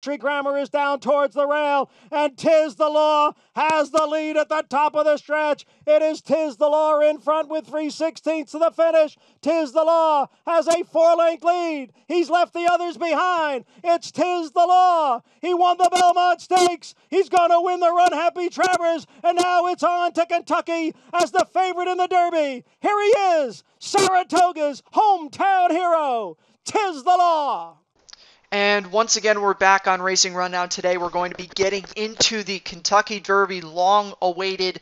Grammar is down towards the rail, and Tiz the Law has the lead at the top of the stretch. It is Tiz the Law in front with 3/16 to the finish. Tiz the Law has a 4-length lead. He's left the others behind. It's Tiz the Law. He won the Belmont Stakes. He's going to win the Run Happy Travers, and now it's on to Kentucky as the favorite in the Derby. Here he is, Saratoga's hometown hero, Tiz the Law. And once again, we're back on Racing Rundown. Today we're going to be getting into the Kentucky Derby, long-awaited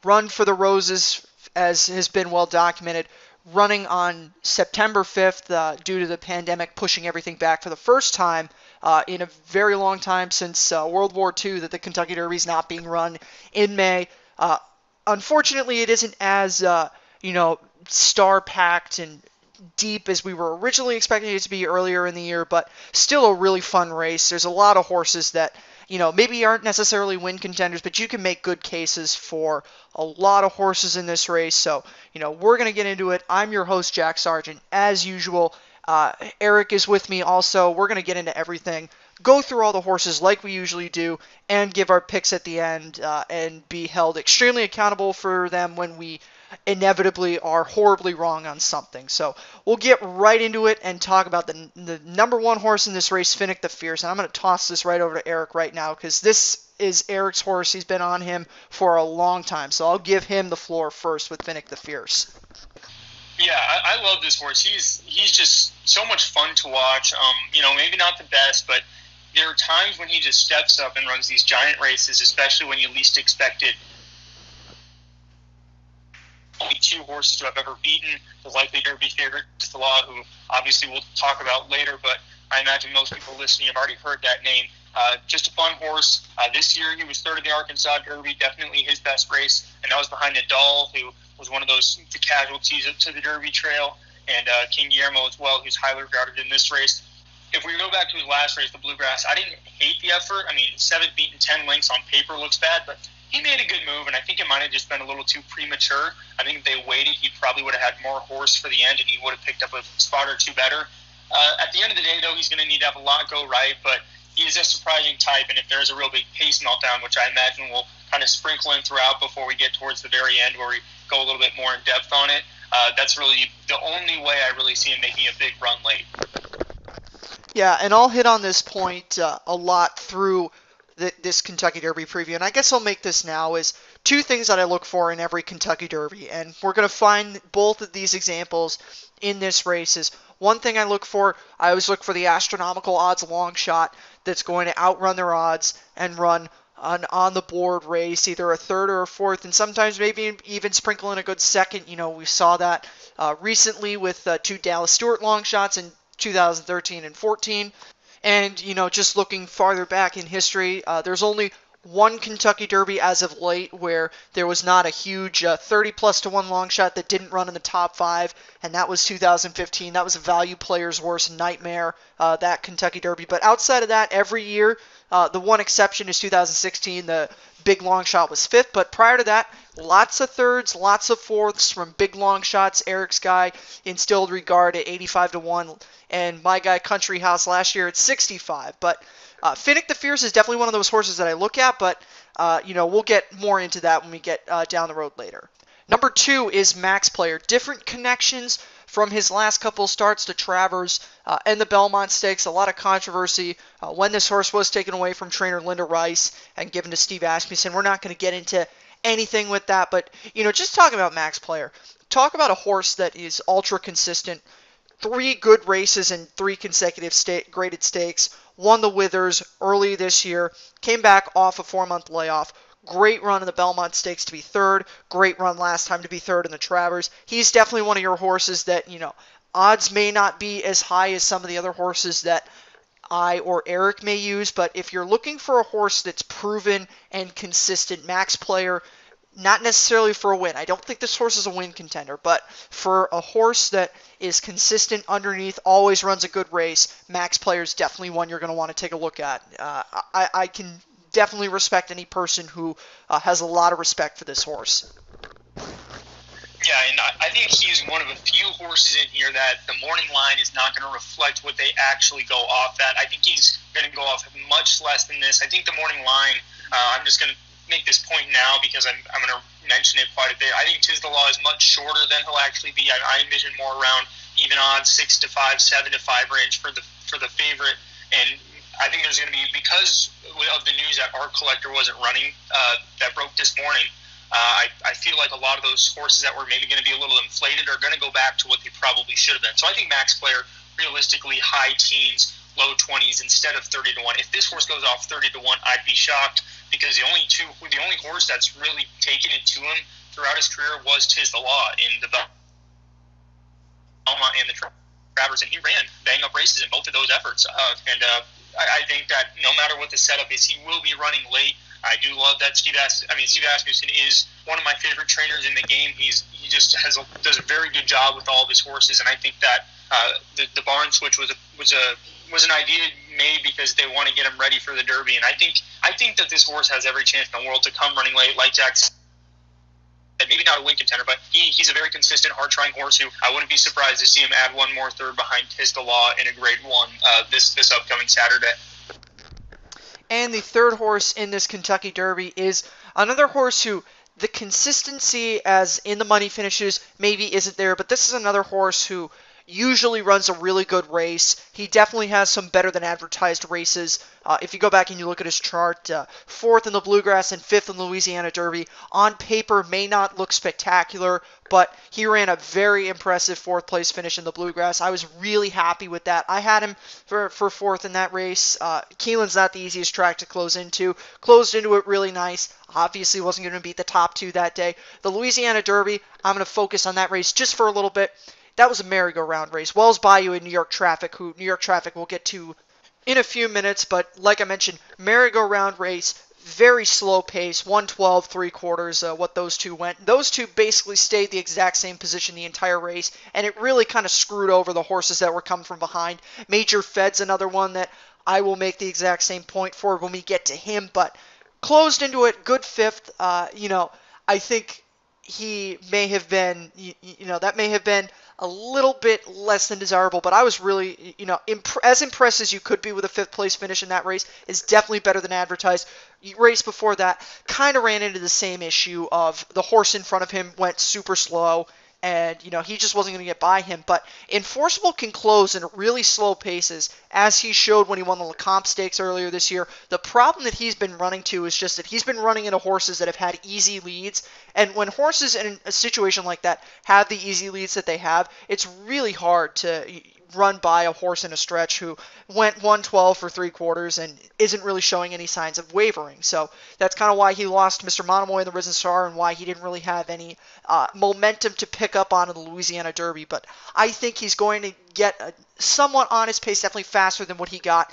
Run for the Roses, as has been well documented, running on September 5th due to the pandemic pushing everything back for the first time in a very long time since World War II that the Kentucky Derby is not being run in May. Unfortunately, it isn't as, star-packed and deep as we were originally expecting it to be earlier in the year, but still a really fun race. There's a lot of horses that, maybe aren't necessarily win contenders, but you can make good cases for a lot of horses in this race. So, we're going to get into it. I'm your host, Jack Sargent. As usual, Eric is with me also. We're going to get into everything, go through all the horses like we usually do, and give our picks at the end, and be held extremely accountable for them when we inevitably are horribly wrong on something. So we'll get right into it and talk about the number one horse in this race, Finnick the Fierce. And I'm going to toss this right over to Eric right now because this is Eric's horse. He's been on him for a long time. So I'll give him the floor first with Finnick the Fierce. Yeah, I love this horse. He's just so much fun to watch. Maybe not the best, but there are times when he just steps up and runs these giant races, especially when you least expect it. Only two horses who I've ever beaten, the likely Derby favorite, Tiz the Law, who obviously we'll talk about later, but I imagine most people listening have already heard that name. Just a fun horse. This year he was third in the Arkansas Derby, definitely his best race, and that was behind Nadal, who was one of the casualties to the Derby trail, and King Guillermo as well, who's highly regarded in this race. If we go back to his last race, the Bluegrass, I didn't hate the effort. I mean, 7th beaten 10 lengths on paper looks bad, but he made a good move, and I think it might have just been a little too premature. I think if they waited, he probably would have had more horse for the end, and he would have picked up a spot or two better. At the end of the day, though, he's going to need to have a lot go right, but he is a surprising type, and if there's a real big pace meltdown, which I imagine will kind of sprinkle in throughout before we get towards the very end where we go a little bit more in depth on it, that's really the only way I really see him making a big run late. Yeah, and I'll hit on this point a lot through this Kentucky Derby preview, and I guess I'll make this now, is two things that I look for in every Kentucky Derby, and we're going to find both of these examples in this race. Is one thing I always look for the astronomical odds long shot that's going to outrun their odds and run an on-the-board race, either a third or a fourth, and sometimes maybe even sprinkle in a good second. We saw that recently with two Dallas Stewart long shots in 2013 and 14. And, just looking farther back in history, there's only one Kentucky Derby as of late where there was not a huge 30+1 long shot that didn't run in the top 5, and that was 2015. That was a value player's worst nightmare, that Kentucky Derby. But outside of that, every year, the one exception is 2016. The big long shot was 5th, but prior to that, lots of thirds, lots of fourths from big long shots. Eric's guy instilled regard at 85-1. And my guy Country House last year at 65. But Finnick the Fierce is definitely one of those horses that I look at, but we'll get more into that when we get down the road later. Number 2 is Max Player. Different connections from his last couple starts to Travers and the Belmont Stakes. A lot of controversy when this horse was taken away from trainer Linda Rice and given to Steve Asmussen. We're not going to get into anything with that, but just talking about Max Player. Talk about a horse that is ultra consistent. 3 good races in 3 consecutive graded stakes. Won the Withers early this year. Came back off a 4-month layoff. Great run in the Belmont Stakes to be 3rd. Great run last time to be 3rd in the Travers. He's definitely one of your horses that, odds may not be as high as some of the other horses that I or Eric may use. But if you're looking for a horse that's proven and consistent, Max Player, not necessarily for a win. I don't think this horse is a win contender, but for a horse that is consistent underneath, always runs a good race, Max Player is definitely one you're going to want to take a look at. I can definitely respect any person who has a lot of respect for this horse. Yeah, and I think he's one of a few horses in here that the morning line is not going to reflect what they actually go off at. I think he's going to go off much less than this. I think the morning line, I'm just going to make this point now because I'm going to mention it quite a bit. I think Tis the Law is much shorter than he'll actually be. I envision more around even odds 6 to 5, 7 to 5 range for the favorite. And I think there's going to be, because of the news that Art Collector wasn't running, that broke this morning, I feel like a lot of those horses that were maybe going to be a little inflated are going to go back to what they probably should have been. So I think Max Player, realistically, high teens, low 20s instead of 30 to 1. If this horse goes off 30 to 1, I'd be shocked, because the only horse that's really taken it to him throughout his career was Tis the Law in the Belmont and the Travers, and he ran bang-up races in both of those efforts. I think that no matter what the setup is, he will be running late. I do love that Steve Asmussen is one of my favorite trainers in the game. He just does a very good job with all of his horses, and I think that the barn switch was an idea made because they want to get him ready for the Derby. And I think that this horse has every chance in the world to come running late, like Jack said. Maybe not a win contender, but he's a very consistent, hard-trying horse who I wouldn't be surprised to see him add one more third behind Tis the Law in a Grade 1 this upcoming Saturday. And the third horse in this Kentucky Derby is another horse who the consistency as in the money finishes maybe isn't there, but this is another horse who usually runs a really good race. He definitely has some better than advertised races. If you go back and you look at his chart, fourth in the Bluegrass and fifth in the Louisiana Derby. On paper may not look spectacular, but he ran a very impressive fourth place finish in the Bluegrass. I was really happy with that. I had him for fourth in that race. Keeneland's not the easiest track to close into. Closed into it really nice. Obviously wasn't going to beat the top two that day. The Louisiana Derby, I'm going to focus on that race just for a little bit. That was a merry-go-round race. Wells Bayou and New York Traffic, who New York Traffic we'll get to in a few minutes, but like I mentioned, merry-go-round race, very slow pace, 1:12 3/4, what those two went. Those two basically stayed the exact same position the entire race, and it really kind of screwed over the horses that were coming from behind. Major Fed's another one that I will make the exact same point for when we get to him, but closed into it, good fifth. I think he may have been, that may have been a little bit less than desirable, but I was really, as impressed as you could be with a fifth place finish in that race. Is definitely better than advertised. Race before that kind of ran into the same issue of the horse in front of him went super slow, and he just wasn't going to get by him. But Enforceable can close in really slow paces, as he showed when he won the Lecomte Stakes earlier this year. The problem that he's been running to is just that he's been running into horses that have had easy leads, and when horses in a situation like that have the easy leads that they have, it's really hard to run by a horse in a stretch who went 1:12 3/4 and isn't really showing any signs of wavering. So that's kind of why he lost Mr. Monomoy in the Risen Star and why he didn't really have any momentum to pick up on in the Louisiana Derby. But I think he's going to get somewhat on his pace, definitely faster than what he got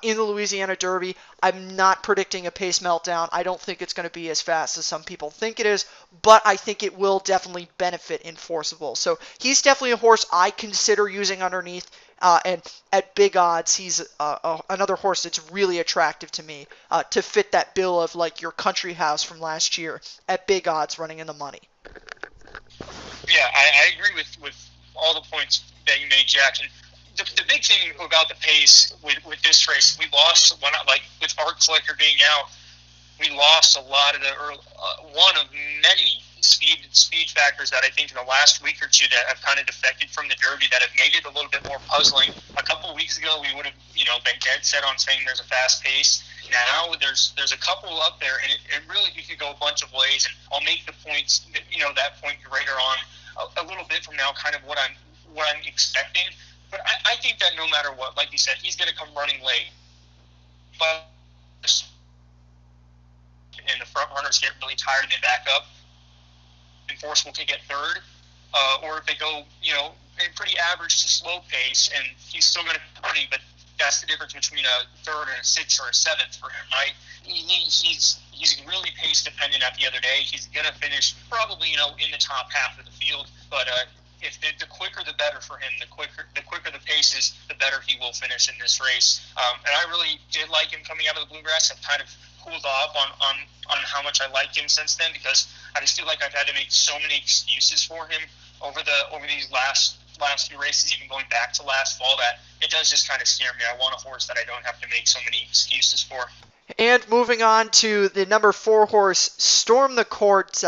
in the Louisiana Derby. I'm not predicting a pace meltdown. I don't think it's going to be as fast as some people think it is, but I think it will definitely benefit Enforceable. So he's definitely a horse I consider using underneath, and at big odds, he's another horse that's really attractive to me to fit that bill of like your country house from last year at big odds running in the money. Yeah, I agree with all the points that you made, Jack. And the big thing about the pace with this race, we lost, with Art Collector being out, we lost a lot of the one of many speed factors that I think in the last week or two that have kind of defected from the Derby that have made it a little bit more puzzling. A couple of weeks ago, we would have been dead set on saying there's a fast pace. Now there's a couple up there, and it really could go a bunch of ways. And I'll make the points that point later on a little bit from now, kind of what I'm expecting. But I think that no matter what, like you said, he's going to come running late. But and the front runners get really tired and they back up, Enforceable can get third. Or if they go, a pretty average to slow pace, and he's still going to be running, but that's the difference between a third and a sixth or a seventh for him, right? He's really pace dependent at the other day. He's going to finish probably, in the top half of the field, but if the quicker the better for him. The quicker the pace is, the better he will finish in this race. And I really did like him coming out of the Bluegrass. I've kind of cooled off on how much I liked him since then, because I just feel like I've had to make so many excuses for him over these last few races, even going back to last fall, that it does just kind of scare me. I want a horse that I don't have to make so many excuses for. And moving on to the number 4 horse, Storm the Court,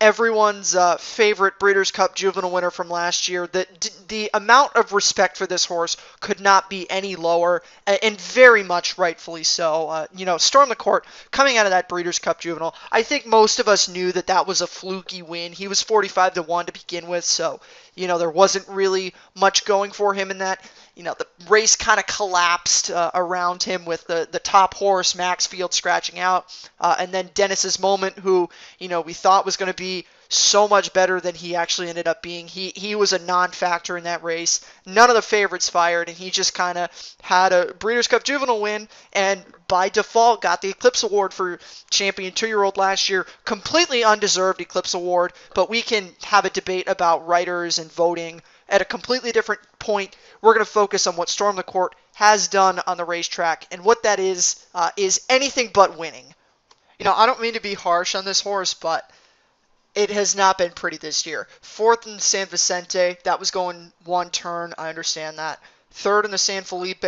everyone's favorite Breeders' Cup Juvenile winner from last year. The amount of respect for this horse could not be any lower, and very much rightfully so. Storm the Court, coming out of that Breeders' Cup Juvenile, I think most of us knew that was a fluky win. He was 45-1 to begin with, so there wasn't really much going for him in that. The race kind of collapsed around him with the top horse, Maxfield, scratching out. And then Dennis's Moment, who, we thought was going to be so much better than he actually ended up being. He was a non-factor in that race. None of the favorites fired, and he just kind of had a Breeders' Cup Juvenile win, and by default got the Eclipse Award for champion 2-year-old last year. Completely undeserved Eclipse Award, but we can have a debate about writers and voting at a completely different point. We're going to focus on what Storm the Court has done on the racetrack, and what that is anything but winning. I don't mean to be harsh on this horse, but it has not been pretty this year. 4th in the San Vicente, that was going one turn, I understand that. 3rd in the San Felipe.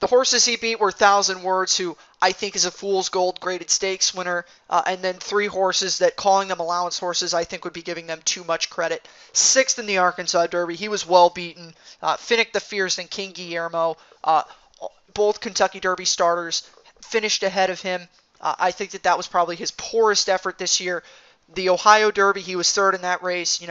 The horses he beat were 1,000 Words, who I think is a Fool's Gold graded stakes winner, and then 3 horses that, calling them allowance horses, I think would be giving them too much credit. 6th in the Arkansas Derby, he was well beaten. Finnick the Fierce and King Guillermo, both Kentucky Derby starters, finished ahead of him. I think that was probably his poorest effort this year. The Ohio Derby, he was 3rd in that race.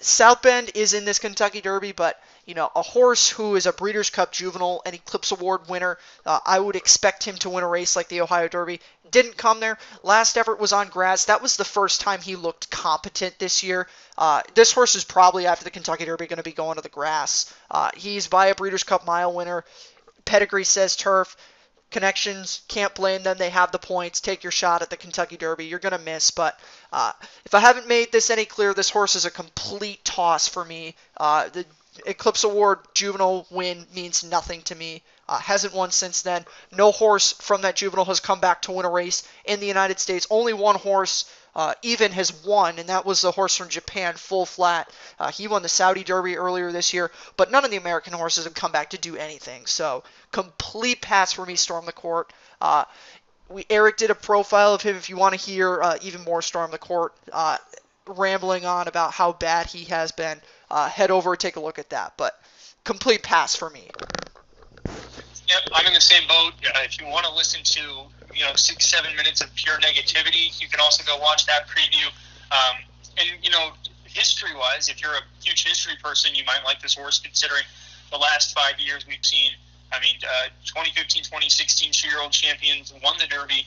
South Bend is in this Kentucky Derby, but a horse who is a Breeders' Cup Juvenile and Eclipse Award winner, I would expect him to win a race like the Ohio Derby. Didn't come there. Last effort was on grass. That was the first time he looked competent this year. This horse is probably, after the Kentucky Derby, going to be going to the grass. He's by a Breeders' Cup Mile winner. Pedigree says turf. Connections, can't blame them. They have the points. Take your shot at the Kentucky Derby. You're going to miss, but if I haven't made this any clearer, this horse is a complete toss for me. The Eclipse Award Juvenile win means nothing to me. Hasn't won since then. No horse from that Juvenile has come back to win a race in the United States. Only one horse even has won, and that was the horse from Japan, Full Flat. He won the Saudi Derby earlier this year, but none of the American horses have come back to do anything. So, complete pass for me, Storm the Court. Eric did a profile of him. If you want to hear even more Storm the Court rambling on about how bad he has been, head over and take a look at that. But complete pass for me. Yep, I'm in the same boat. If you want to listen to 6-7 minutes of pure negativity, you can also go watch that preview. History-wise, if you're a huge history person, you might like this horse, considering the last 5 years we've seen. 2015, 2016 2-year-old champions won the Derby,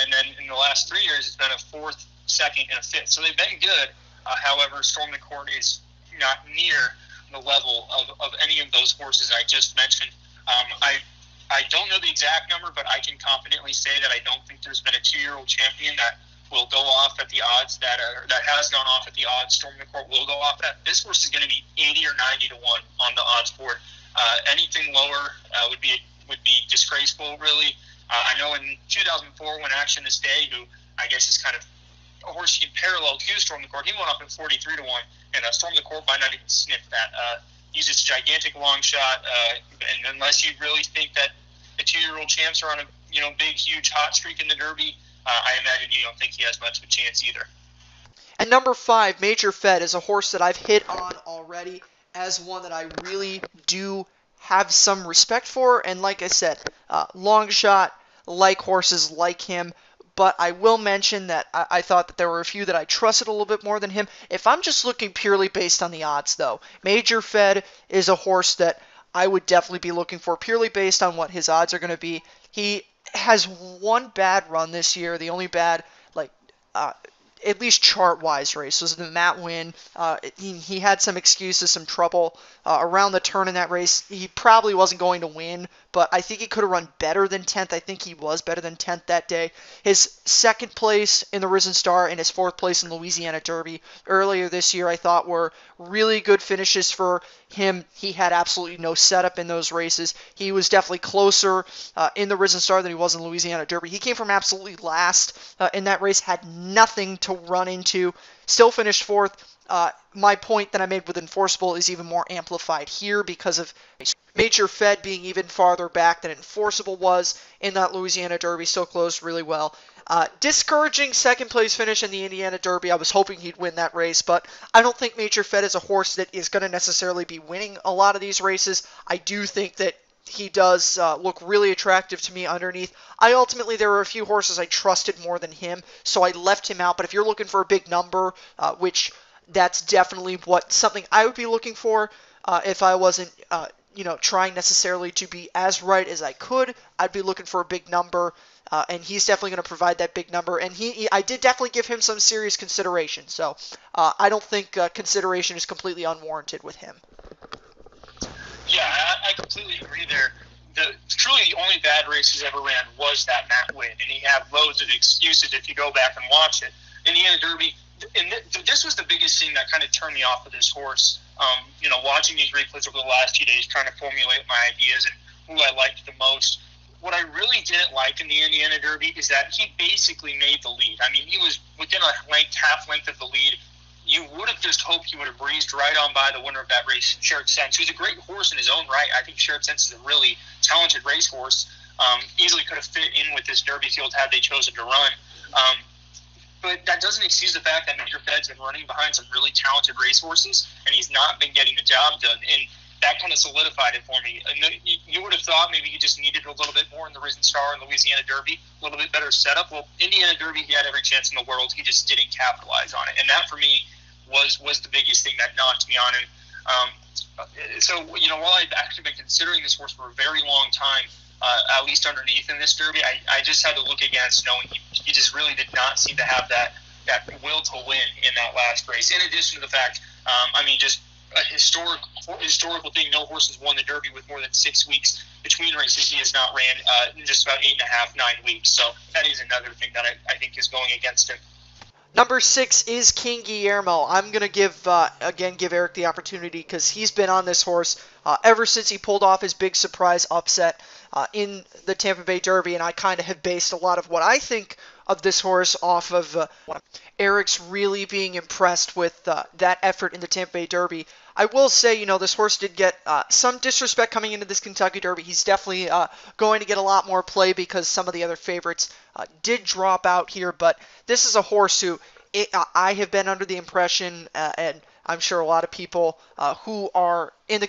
and then in the last 3 years, it's been a 4th, 2nd, and a 5th. So they've been good. However, Storm the Court is not near the level of any of those horses I just mentioned. I don't know the exact number, but I can confidently say that I don't think there's been a 2-year-old champion that will go off at the odds that has gone off at the odds Storm the Court will go off at. This horse is going to be 80 or 90 to 1 on the odds board. Anything lower would be disgraceful, really. I know in 2004 when Action This Day, who I guess is kind of a horse you can parallel to Storm the Court, he went up at 43 to 1, and Storm the Court might not even sniff that. He's just a gigantic long shot, and unless you really think that the 2-year-old champs are on a big, huge hot streak in the Derby, I imagine you don't think he has much of a chance either. And number 5, Major Fed, is a horse that I've hit on already as one that I really do have some respect for, and like I said, long shot, like horses like him. But I will mention that I thought that there were a few that I trusted a little bit more than him. If I'm just looking purely based on the odds, though, Major Fed is a horse that I would definitely be looking for purely based on what his odds are going to be. He has one bad run this year. The only bad, at least chart-wise race was the Matt win. He had some excuses, some trouble around the turn in that race. He probably wasn't going to win, but I think he could have run better than 10th. I think he was better than 10th that day. His second place in the Risen Star and his fourth place in the Louisiana Derby earlier this year I thought were really good finishes for him. He had absolutely no setup in those races. He was definitely closer in the Risen Star than he was in the Louisiana Derby. He came from absolutely last in that race, had nothing to run into, still finished fourth. My point that I made with Enforceable is even more amplified here because of Major Fed being even farther back than Enforceable was in that Louisiana Derby, still closed really well. Discouraging second place finish in the Indiana Derby. I was hoping he'd win that race, but I don't think Major Fed is a horse that is going to necessarily be winning a lot of these races. I do think that he does look really attractive to me underneath. Ultimately, there were a few horses I trusted more than him, so I left him out. But if you're looking for a big number, which that's definitely something I would be looking for if I wasn't, trying necessarily to be as right as I could. I'd be looking for a big number, and he's definitely going to provide that big number. And I did definitely give him some serious consideration. So I don't think consideration is completely unwarranted with him. Yeah, I completely agree there. Truly the only bad race he's ever ran was that Matt win, and he had loads of excuses if you go back and watch it. Indiana Derby, and this was the biggest thing that kind of turned me off of this horse. Watching these replays over the last few days, trying to formulate my ideas and who I liked the most. What I really didn't like in the Indiana Derby is that he basically made the lead. I mean, he was within half length of the lead. You would have just hoped he would have breezed right on by the winner of that race, Shared Sense, who's a great horse in his own right. I think Shared Sense is a really talented racehorse. Easily could have fit in with this Derby field had they chosen to run. But that doesn't excuse the fact that Major Fed's been running behind some really talented racehorses, and he's not been getting the job done. And that kind of solidified it for me. And you would have thought maybe he just needed a little bit more in the Risen Star and Louisiana Derby, a little bit better setup. Well, Indiana Derby, he had every chance in the world. He just didn't capitalize on it. And that, for me, was the biggest thing that knocked me on him. While I've actually been considering this horse for a very long time, at least underneath in this Derby, I just had to look against knowing he just really did not seem to have that will to win in that last race. In addition to the fact, just a historical thing, no horse has won the Derby with more than 6 weeks between races. He has not ran in just about 8.5, 9 weeks. So that is another thing that I think is going against him. Number 6 is King Guillermo. I'm going to give Eric the opportunity because he's been on this horse ever since he pulled off his big surprise upset in the Tampa Bay Derby, and I kind of have based a lot of what I think of this horse off of Eric's really being impressed with that effort in the Tampa Bay Derby. I will say, this horse did get some disrespect coming into this Kentucky Derby. He's definitely going to get a lot more play because some of the other favorites did drop out here, but this is a horse who I have been under the impression, and I'm sure a lot of people who are in the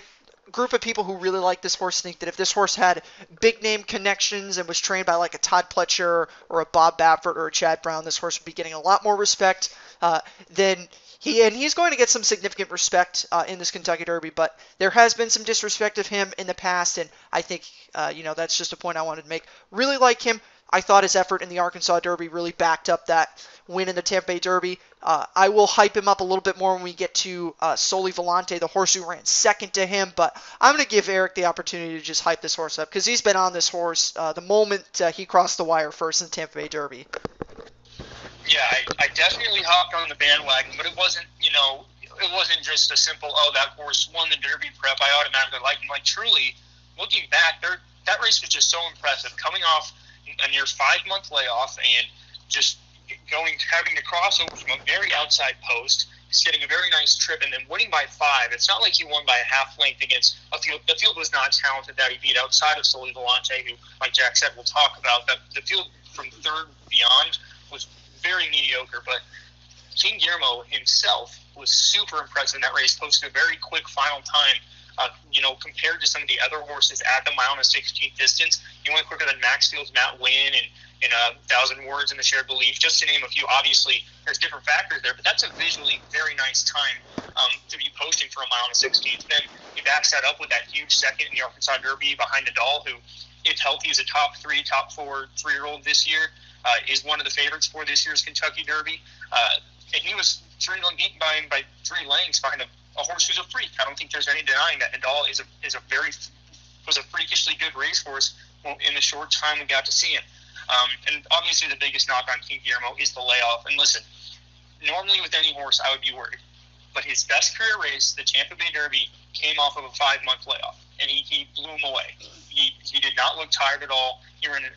group of people who really like this horse think that if this horse had big name connections and was trained by like a Todd Pletcher or a Bob Baffert or a Chad Brown, this horse would be getting a lot more respect than he's going to get some significant respect in this Kentucky Derby, but there has been some disrespect of him in the past, and I think that's just a point I wanted to make. Really like him. I thought his effort in the Arkansas Derby really backed up that win in the Tampa Bay Derby. I will hype him up a little bit more when we get to Soleil Vallante, the horse who ran second to him, but I'm going to give Eric the opportunity to just hype this horse up because he's been on this horse the moment he crossed the wire first in the Tampa Bay Derby. Yeah, I definitely hopped on the bandwagon, but it wasn't just a simple, that horse won the Derby prep, I automatically liked him. Like, truly, looking back, that race was just so impressive. Coming off a near 5-month layoff and just having to cross over from a very outside post, he's getting a very nice trip, and then winning by 5. It's not like he won by a half length against a field. The field was not talented that he beat outside of Soleil Vallante, who, like Jack said, we'll talk about. The field from third beyond was very mediocre, but King Guillermo himself was super impressive in that race, posted a very quick final time. Compared to some of the other horses at the mile and a 16th distance, he went quicker than Maxfield's Matt Wynn and in 1,000 words in the Shared Belief, just to name a few. Obviously, there's different factors there, but that's a visually very nice time to be posting for a mile and a 16th. Then he backs that up with that huge second in the Arkansas Derby behind Nadal, who, if healthy, is a top 4 3-year-old this year, is one of the favorites for this year's Kentucky Derby. And he was beaten by 3 lengths behind a horse who's a freak. I don't think there's any denying that Nadal is a very was a freakishly good racehorse in the short time we got to see him. And obviously the biggest knock on King Guillermo is the layoff. And listen, normally with any horse I would be worried. But his best career race, the Tampa Bay Derby, came off of a 5-month layoff. And he blew him away. He did not look tired at all. He ran an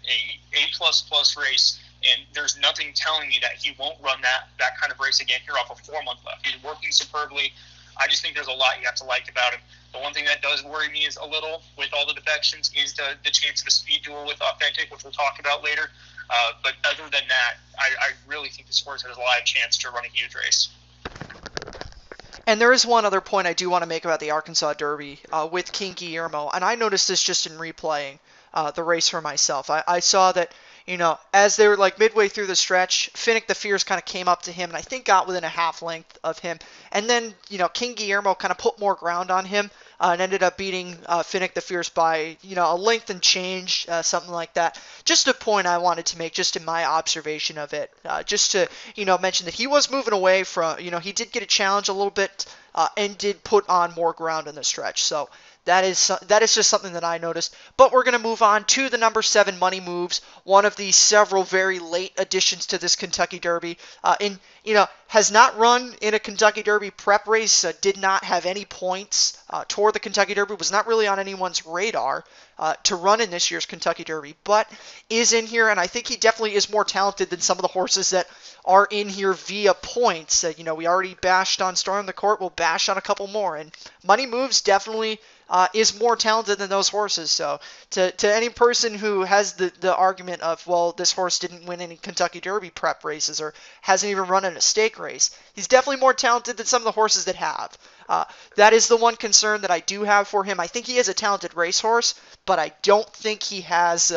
A++ race. And there's nothing telling me that he won't run that kind of race again here off a 4-month left. He's working superbly. I just think there's a lot you have to like about him. The one thing that does worry me is a little, with all the defections, is the chance of a speed duel with Authentic, which we'll talk about later. But other than that, I really think this horse has a live chance to run a huge race. And there is one other point I do want to make about the Arkansas Derby with King Guillermo, and I noticed this just in replaying the race for myself. I saw that, as they were like midway through the stretch, Finnick the Fierce kind of came up to him, and I think got within a half length of him. And then, King Guillermo kind of put more ground on him and ended up beating Finnick the Fierce by, a length and change, something like that. Just a point I wanted to make, just in my observation of it, just to, mention that he was moving away from, he did get a challenge a little bit and did put on more ground in the stretch. So that is just something that I noticed. But we're going to move on to the number 7 Money Moves, one of the several very late additions to this Kentucky Derby. Has not run in a Kentucky Derby prep race, did not have any points toward the Kentucky Derby, was not really on anyone's radar to run in this year's Kentucky Derby, but is in here, and I think he definitely is more talented than some of the horses that are in here via points. We already bashed on Storm the Court, we'll bash on a couple more, and Money Moves definitely is more talented than those horses. So to any person who has the argument of, well, this horse didn't win any Kentucky Derby prep races or hasn't even run in a stake race, he's definitely more talented than some of the horses that have. That is the one concern that I do have for him. I think he is a talented racehorse, but I don't think he has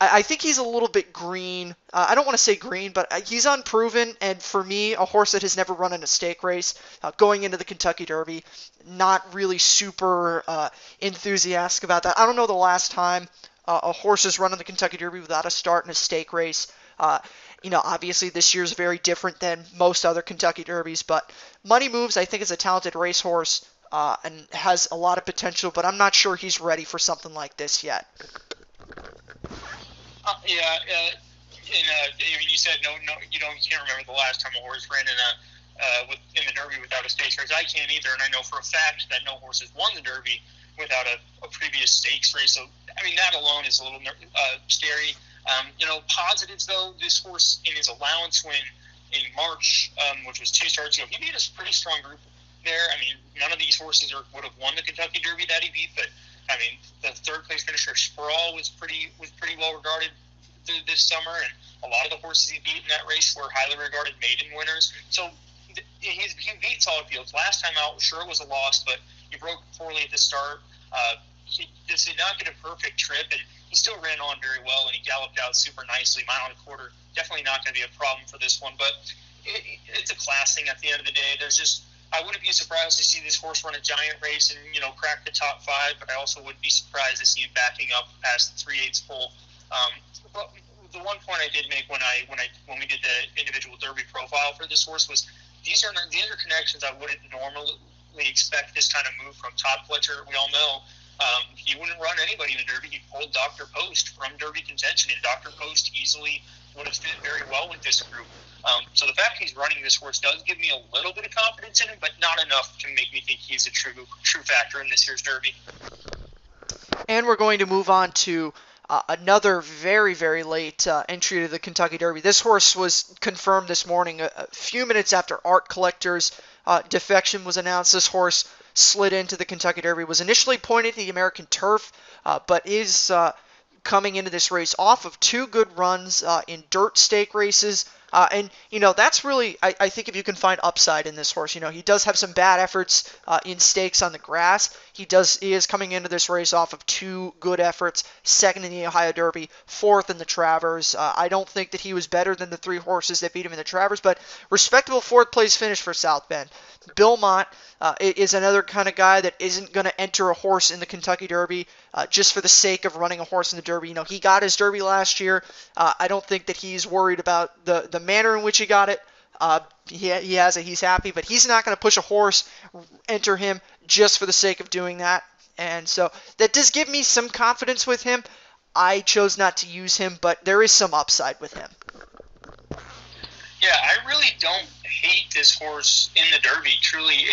I think he's a little bit green. I don't want to say green, but he's unproven. And for me, a horse that has never run in a stake race, going into the Kentucky Derby, not really super enthusiastic about that. I don't know the last time a horse has run in the Kentucky Derby without a start in a stake race. Obviously this year's very different than most other Kentucky Derbies, but Money Moves, I think, is a talented racehorse and has a lot of potential, but I'm not sure he's ready for something like this yet. You said no, you can't remember the last time a horse ran in the Derby without a stakes race. I can't either, and I know for a fact that no horse has won the Derby without a previous stakes race. So, that alone is a little scary. Positives, though, this horse in his allowance win in March, which was 2 starts ago, he beat a pretty strong group there. None of these horses would have won the Kentucky Derby that he beat, but the third place finisher Sproul was pretty well regarded this summer, and a lot of the horses he beat in that race were highly regarded maiden winners. So he beat solid fields. Last time out, sure it was a loss, but he broke poorly at the start. He did not get a perfect trip, and he still ran on very well, and he galloped out super nicely, mile and a quarter. Definitely not going to be a problem for this one, but it's a class thing at the end of the day. I wouldn't be surprised to see this horse run a giant race and crack the top 5, but I also wouldn't be surprised to see him backing up past the 3/8 pole. But the one point I did make when we did the individual Derby profile for this horse was these are connections I wouldn't normally expect this kind of move from Todd Fletcher. We all know he wouldn't run anybody in the Derby. He pulled Dr. Post from Derby contention, and Dr. Post easily would have fit very well with this group. So the fact he's running this horse does give me a little bit of confidence in him, but not enough to make me think he's a true factor in this year's Derby. And we're going to move on to another very, very late entry to the Kentucky Derby. This horse was confirmed this morning a few minutes after Art Collector's defection was announced. This horse slid into the Kentucky Derby, was initially pointed to the American turf, but is coming into this race off of 2 good runs in dirt stake races. And that's really, I think, if you can find upside in this horse. He does have some bad efforts in stakes on the grass. He is coming into this race off of 2 good efforts, 2nd in the Ohio Derby, 4th in the Travers. I don't think that he was better than the 3 horses that beat him in the Travers, but respectable 4th place finish for South Bend. Bill Mott is another kind of guy that isn't going to enter a horse in the Kentucky Derby just for the sake of running a horse in the Derby. He got his Derby last year. I don't think that he's worried about the manner in which he got it. He has it. He's happy, but he's not going to push a horse, enter him just for the sake of doing that. And so that does give me some confidence with him. I chose not to use him, but there is some upside with him. Yeah, I really don't hate this horse in the Derby. Truly,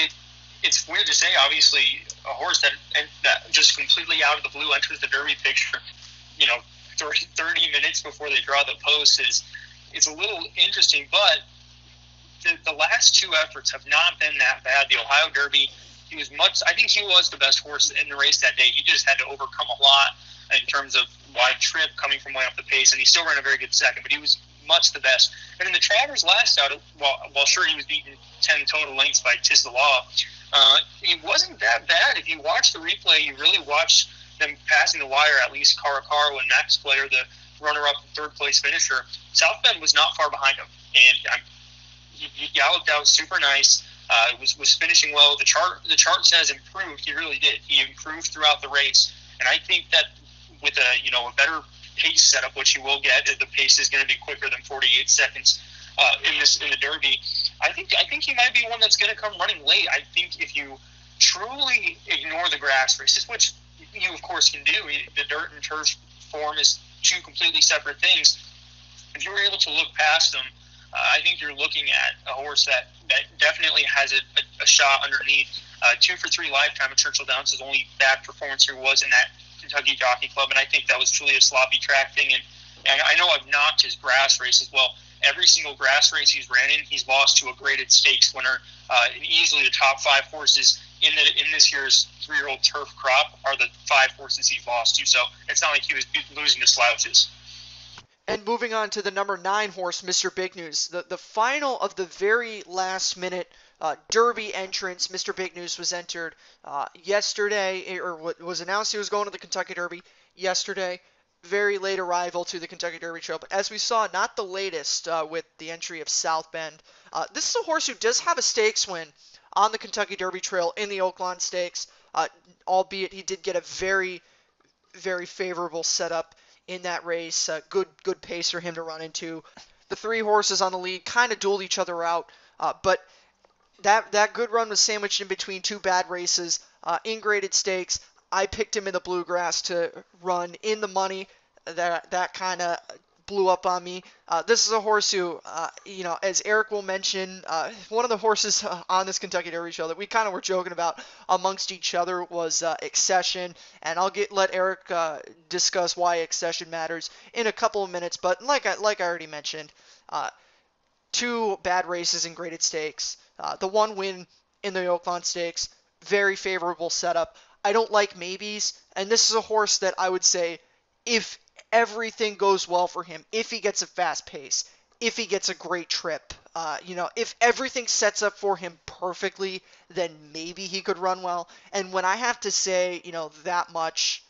it's weird to say. Obviously, a horse that just completely out of the blue enters the Derby picture, 30 minutes before they draw the post it's a little interesting. But the last two efforts have not been that bad. The Ohio Derby, I think he was the best horse in the race that day. He just had to overcome a lot in terms of wide trip coming from way off the pace, and he still ran a very good second, but he was much the best. And in the Travers last out, while sure he was beaten 10 total lengths by Tiz the Law, he wasn't that bad. If you watch the replay, you really watch them passing the wire, at least Caro and Max Player, the runner-up third place finisher. South Bend was not far behind him, and he galloped out super nice. Was finishing well. The chart says improved. He really did. He improved throughout the race, and I think that with a better pace setup, which he will get, the pace is going to be quicker than 48 seconds in the Derby. I think he might be one that's going to come running late. I think if you truly ignore the grass races, which you of course can do, the dirt and turf form is two completely separate things. If you were able to look past them, I think you're looking at a horse that definitely has a shot underneath. 2 for 3 lifetime at Churchill Downs. His only bad performance here was in that Kentucky Jockey Club, and I think that was truly a sloppy track thing. And I know I've knocked his grass races. Well, every single grass race he's ran in, he's lost to a graded stakes winner. And easily the top 5 horses in this year's 3-year-old turf crop are the 5 horses he's lost to. So it's not like he was losing to slouches. And moving on to the number 9 horse, Mr. Big News. The final of the very last minute Derby entrance. Mr. Big News was entered yesterday, or was announced he was going to the Kentucky Derby yesterday. Very late arrival to the Kentucky Derby Trail. But as we saw, not the latest with the entry of South Bend. This is a horse who does have a stakes win on the Kentucky Derby Trail in the Oaklawn Stakes, albeit he did get a very, very favorable setup in that race. Good pace for him to run into. The 3 horses on the lead kind of dueled each other out, but that good run was sandwiched in between 2 bad races in graded stakes. I picked him in the Bluegrass to run in the money. That kind of blew up on me. This is a horse who, as Eric will mention, one of the horses on this Kentucky Derby show that we kind of were joking about amongst each other was Accession, and I'll let Eric discuss why Accession matters in a couple of minutes. But like I already mentioned, 2 bad races in graded stakes, the 1 win in the Oaklawn Stakes, very favorable setup. I don't like maybes, and this is a horse that I would say, if everything goes well for him, if he gets a fast pace, if he gets a great trip, if everything sets up for him perfectly, then maybe he could run well. And when I have to say, that much,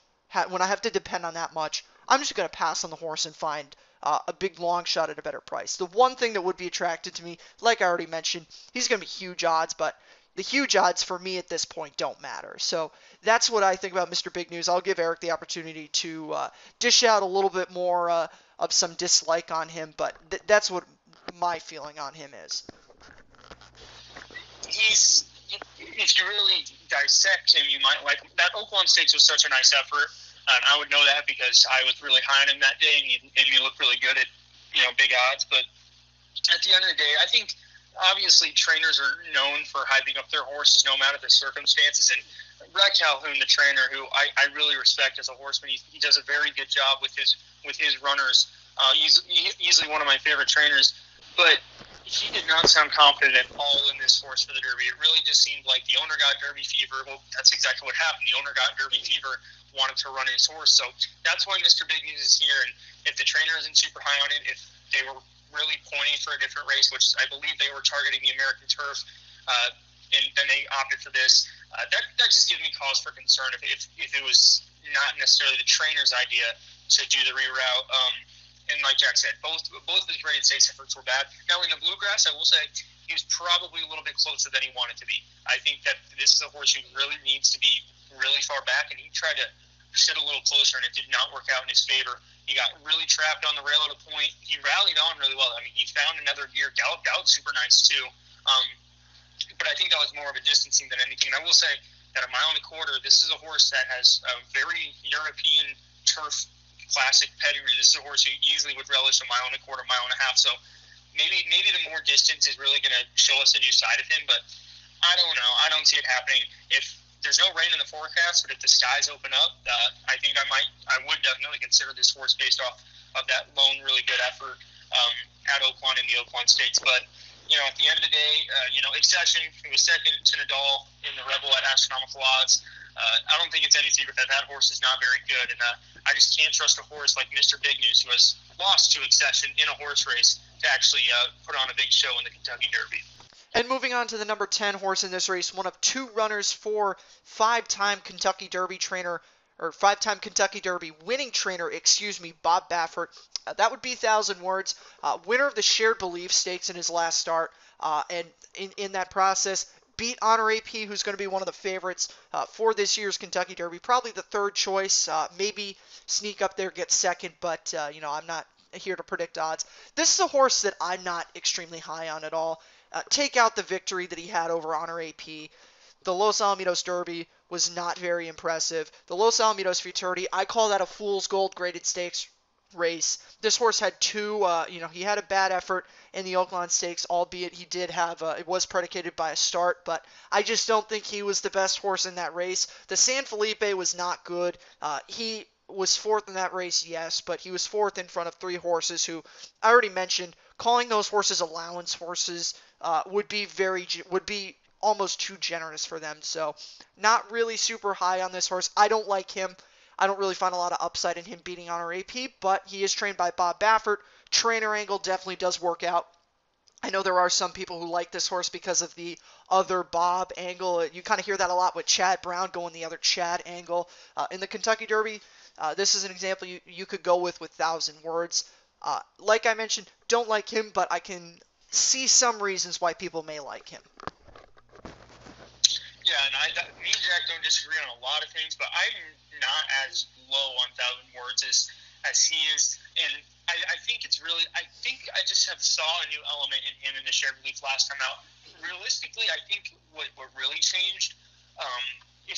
when I have to depend on that much, I'm just going to pass on the horse and find a big long shot at a better price. The one thing that would be attracted to me, like I already mentioned, he's going to be huge odds, but the huge odds for me at this point don't matter. So that's what I think about Mr. Big News. I'll give Eric the opportunity to dish out a little bit more of some dislike on him, but that's what my feeling on him is. If you really dissect him, you might like him. That Oaklawn Stakes was such a nice effort. I would know that because I was really high on him that day, and he looked really good at big odds. But at the end of the day, I think obviously trainers are known for hyping up their horses no matter the circumstances. And Brad Calhoun, the trainer, who I really respect as a horseman, he does a very good job with his runners. He's easily one of my favorite trainers. But he did not sound confident at all in this horse for the Derby. It really just seemed like the owner got Derby fever. Well, that's exactly what happened. The owner got Derby fever, wanted to run his horse. So that's why Mr. Big News is here. And if the trainer isn't super high on it, if they were really pointing for a different race, which I believe they were targeting the American Turf, and then they opted for this, that just gives me cause for concern if it was not necessarily the trainer's idea to do the reroute. And like Jack said, both of his graded stakes efforts were bad. Now in the Bluegrass, I will say he was probably a little bit closer than he wanted to be. I think that this is a horse who really needs to be really far back, and he tried to sit a little closer, and it did not work out in his favor. He got really trapped on the rail at a point. He rallied on really well. I mean, he found another gear, galloped out super nice too. But I think that was more of a distancing than anything. And I will say, that a mile and a quarter, this is a horse that has a very European turf classic pedigree. This is a horse who easily would relish a mile and a quarter, mile and a half. So maybe the more distance is really going to show us a new side of him, but I don't know. I don't see it happening. If there's no rain in the forecast, but if the skies open up, I think I would definitely consider this horse based off of that lone really good effort at Oaklawn in the Oaklawn Stakes. But at the end of the day, Obsession, he was second to Nadal in the Rebel at astronomical odds. I don't think it's any secret that horse is not very good, and I just can't trust a horse like Mr. Big News, who has lost to Obsession in a horse race, to actually put on a big show in the Kentucky Derby. And moving on to the number 10 horse in this race, one of two runners for five-time Kentucky Derby winning trainer, Bob Baffert. That would be 1,000 words. Winner of the Shared Belief Stakes in his last start, and in that process, beat Honor AP, who's going to be one of the favorites for this year's Kentucky Derby. Probably the third choice, maybe sneak up there, get second, but I'm not here to predict odds. This is a horse that I'm not extremely high on at all. Take out the victory that he had over Honor AP. The Los Alamitos Derby was not very impressive. The Los Alamitos Futurity, I call that a fool's gold graded stakes race. This horse had he had a bad effort in the Oaklawn Stakes, albeit he did have, it was predicated by a start, but I just don't think he was the best horse in that race. The San Felipe was not good. He was fourth in that race, yes, but he was fourth in front of three horses who, I already mentioned, calling those horses allowance horses would be almost too generous for them. So not really super high on this horse. I don't like him. I don't really find a lot of upside in him beating Honor AP, but he is trained by Bob Baffert. Trainer angle definitely does work out. I know there are some people who like this horse because of the other Bob angle. You kind of hear that a lot with Chad Brown going the other Chad angle. In the Kentucky Derby, this is an example you could go with 1,000 words. Like I mentioned, don't like him, but I can see some reasons why people may like him. Yeah, and me and Jack don't disagree on a lot of things, but I'm not as low on 1,000 words as he is. And I think it's really, I just have saw a new element in him in the Shared Belief last time out. Realistically, I think what really changed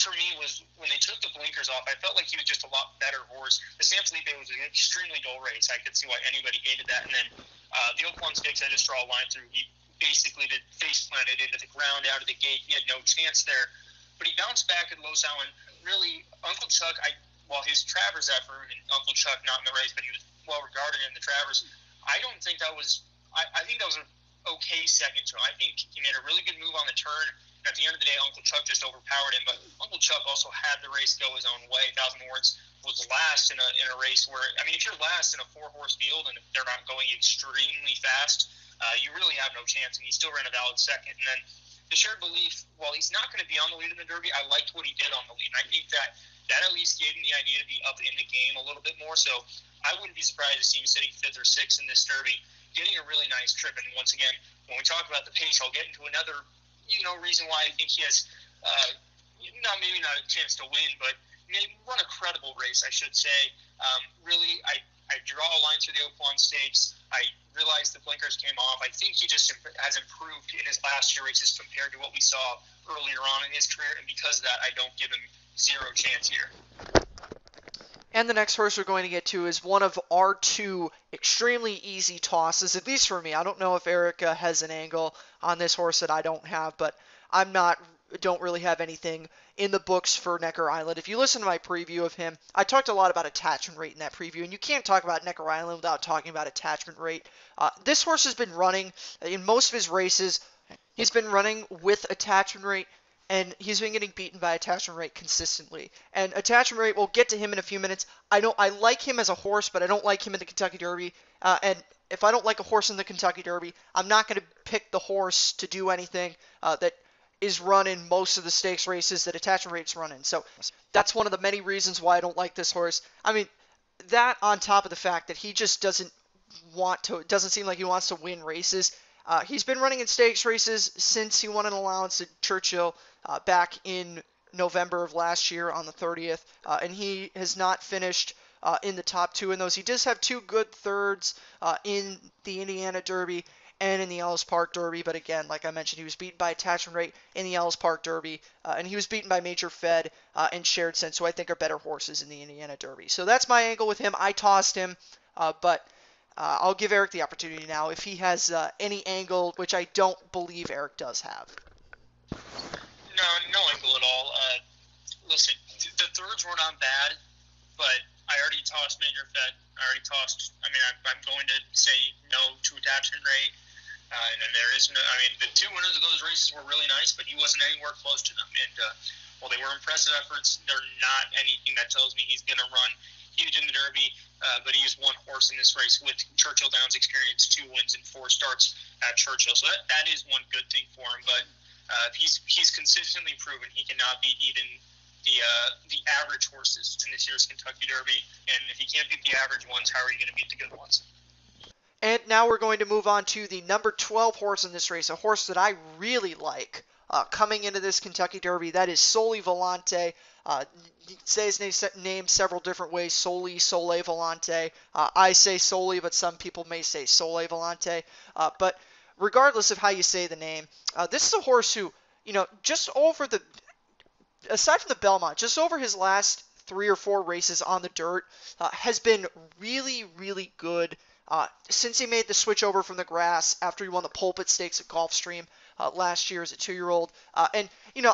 for me was when they took the blinkers off, I felt like he was just a lot better horse. The San Felipe was an extremely dull race. I could see why anybody hated that. And then the Oaklawn Stakes, I just draw a line through. He basically did face planted into the ground out of the gate. He had no chance there. But he bounced back at Los Allen. Really, Uncle Chuck, while his Travers effort, and Uncle Chuck not in the race, but he was well regarded in the Travers, I don't think that was, I think that was an okay second to him. I think he made a really good move on the turn. And at the end of the day, Uncle Chuck just overpowered him. But Uncle Chuck also had the race go his own way. 1,000 words was last in a race where, I mean, if you're last in a 4-horse field and they're not going extremely fast, you really have no chance. And he still ran a valid second. And then the Shared Belief, while he's not going to be on the lead in the Derby, I liked what he did on the lead. And I think that at least gave him the idea to be up in the game a little bit more. So I wouldn't be surprised to see him sitting 5th or 6th in this Derby, getting a really nice trip. And once again, when we talk about the pace, I'll get into another reason why I think he has maybe not a chance to win, but maybe run a credible race, I should say. Really, I draw a line through the Oaklawn Stakes. I realize the blinkers came off. I think he just has improved in his last year races compared to what we saw earlier on in his career, and because of that, I don't give him zero chance here. And the next horse we're going to get to is one of our two extremely easy tosses, at least for me. I don't know if Erica has an angle on this horse that I don't have, but don't really have anything in the books for Necker Island. If you listen to my preview of him, I talked a lot about attachment rate in that preview, and you can't talk about Necker Island without talking about attachment rate. This horse has been running in most of his races. He's been running with attachment rate, and he's been getting beaten by attachment rate consistently. And attachment rate, we'll get to him in a few minutes. I like him as a horse, but I don't like him in the Kentucky Derby. And if I don't like a horse in the Kentucky Derby, I'm not going to pick the horse to do anything that is run in most of the stakes races that attachment rates run in. So that's one of the many reasons why I don't like this horse. I mean, that on top of the fact that he just doesn't seem like he wants to win races. He's been running in stakes races since he won an allowance at Churchill back in November of last year on the 30th, and he has not finished in the top 2 in those. He does have 2 good thirds in the Indiana Derby, and in the Ellis Park Derby. But again, like I mentioned, he was beaten by Attachment Rate in the Ellis Park Derby, and he was beaten by Major Fed and Shared Sense, who I think are better horses in the Indiana Derby. So that's my angle with him. I tossed him, but I'll give Eric the opportunity now if he has any angle, which I don't believe Eric does have. No angle at all. Listen, the thirds were not bad, but I already tossed Major Fed. I'm going to say no to Attachment Rate. And then there is no, the two winners of those races were really nice, but he wasn't anywhere close to them. And while they were impressive efforts, they're not anything that tells me he's going to run huge in the Derby. But he is one horse in this race with Churchill Downs experience, 2 wins and 4 starts at Churchill. So that is one good thing for him. But he's consistently proven he cannot beat even the average horses in this year's Kentucky Derby. And if he can't beat the average ones, how are you going to beat the good ones? And now we're going to move on to the number 12 horse in this race, a horse that I really like coming into this Kentucky Derby. That is Soleil Vallante. You can say his name several different ways, Soleil Vallante. I say Soleil, but some people may say Soleil Vallante. But regardless of how you say the name, this is a horse who, just over aside from the Belmont, just over his last 3 or 4 races on the dirt, has been really, really good since he made the switch over from the grass after he won the Pulpit Stakes at Gulfstream last year as a 2-year-old. And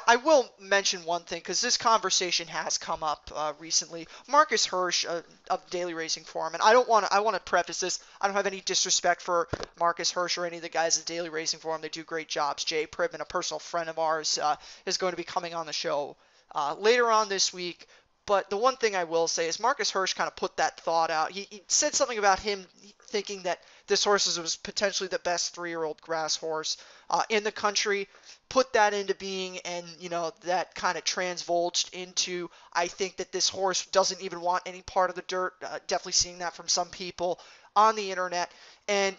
I will mention one thing, because this conversation has come up recently. Marcus Hirsch of Daily Racing Form, and I want to preface this. I don't have any disrespect for Marcus Hirsch or any of the guys at Daily Racing Form. They do great jobs. Jay Pribman, a personal friend of ours, is going to be coming on the show later on this week. But the one thing I will say is Marcus Hirsch kind of put that thought out. He said something about him thinking that this horse was potentially the best 3-year-old grass horse in the country, put that into being, and, that kind of transvolged into, I think that this horse doesn't even want any part of the dirt. Definitely seeing that from some people on the internet. And,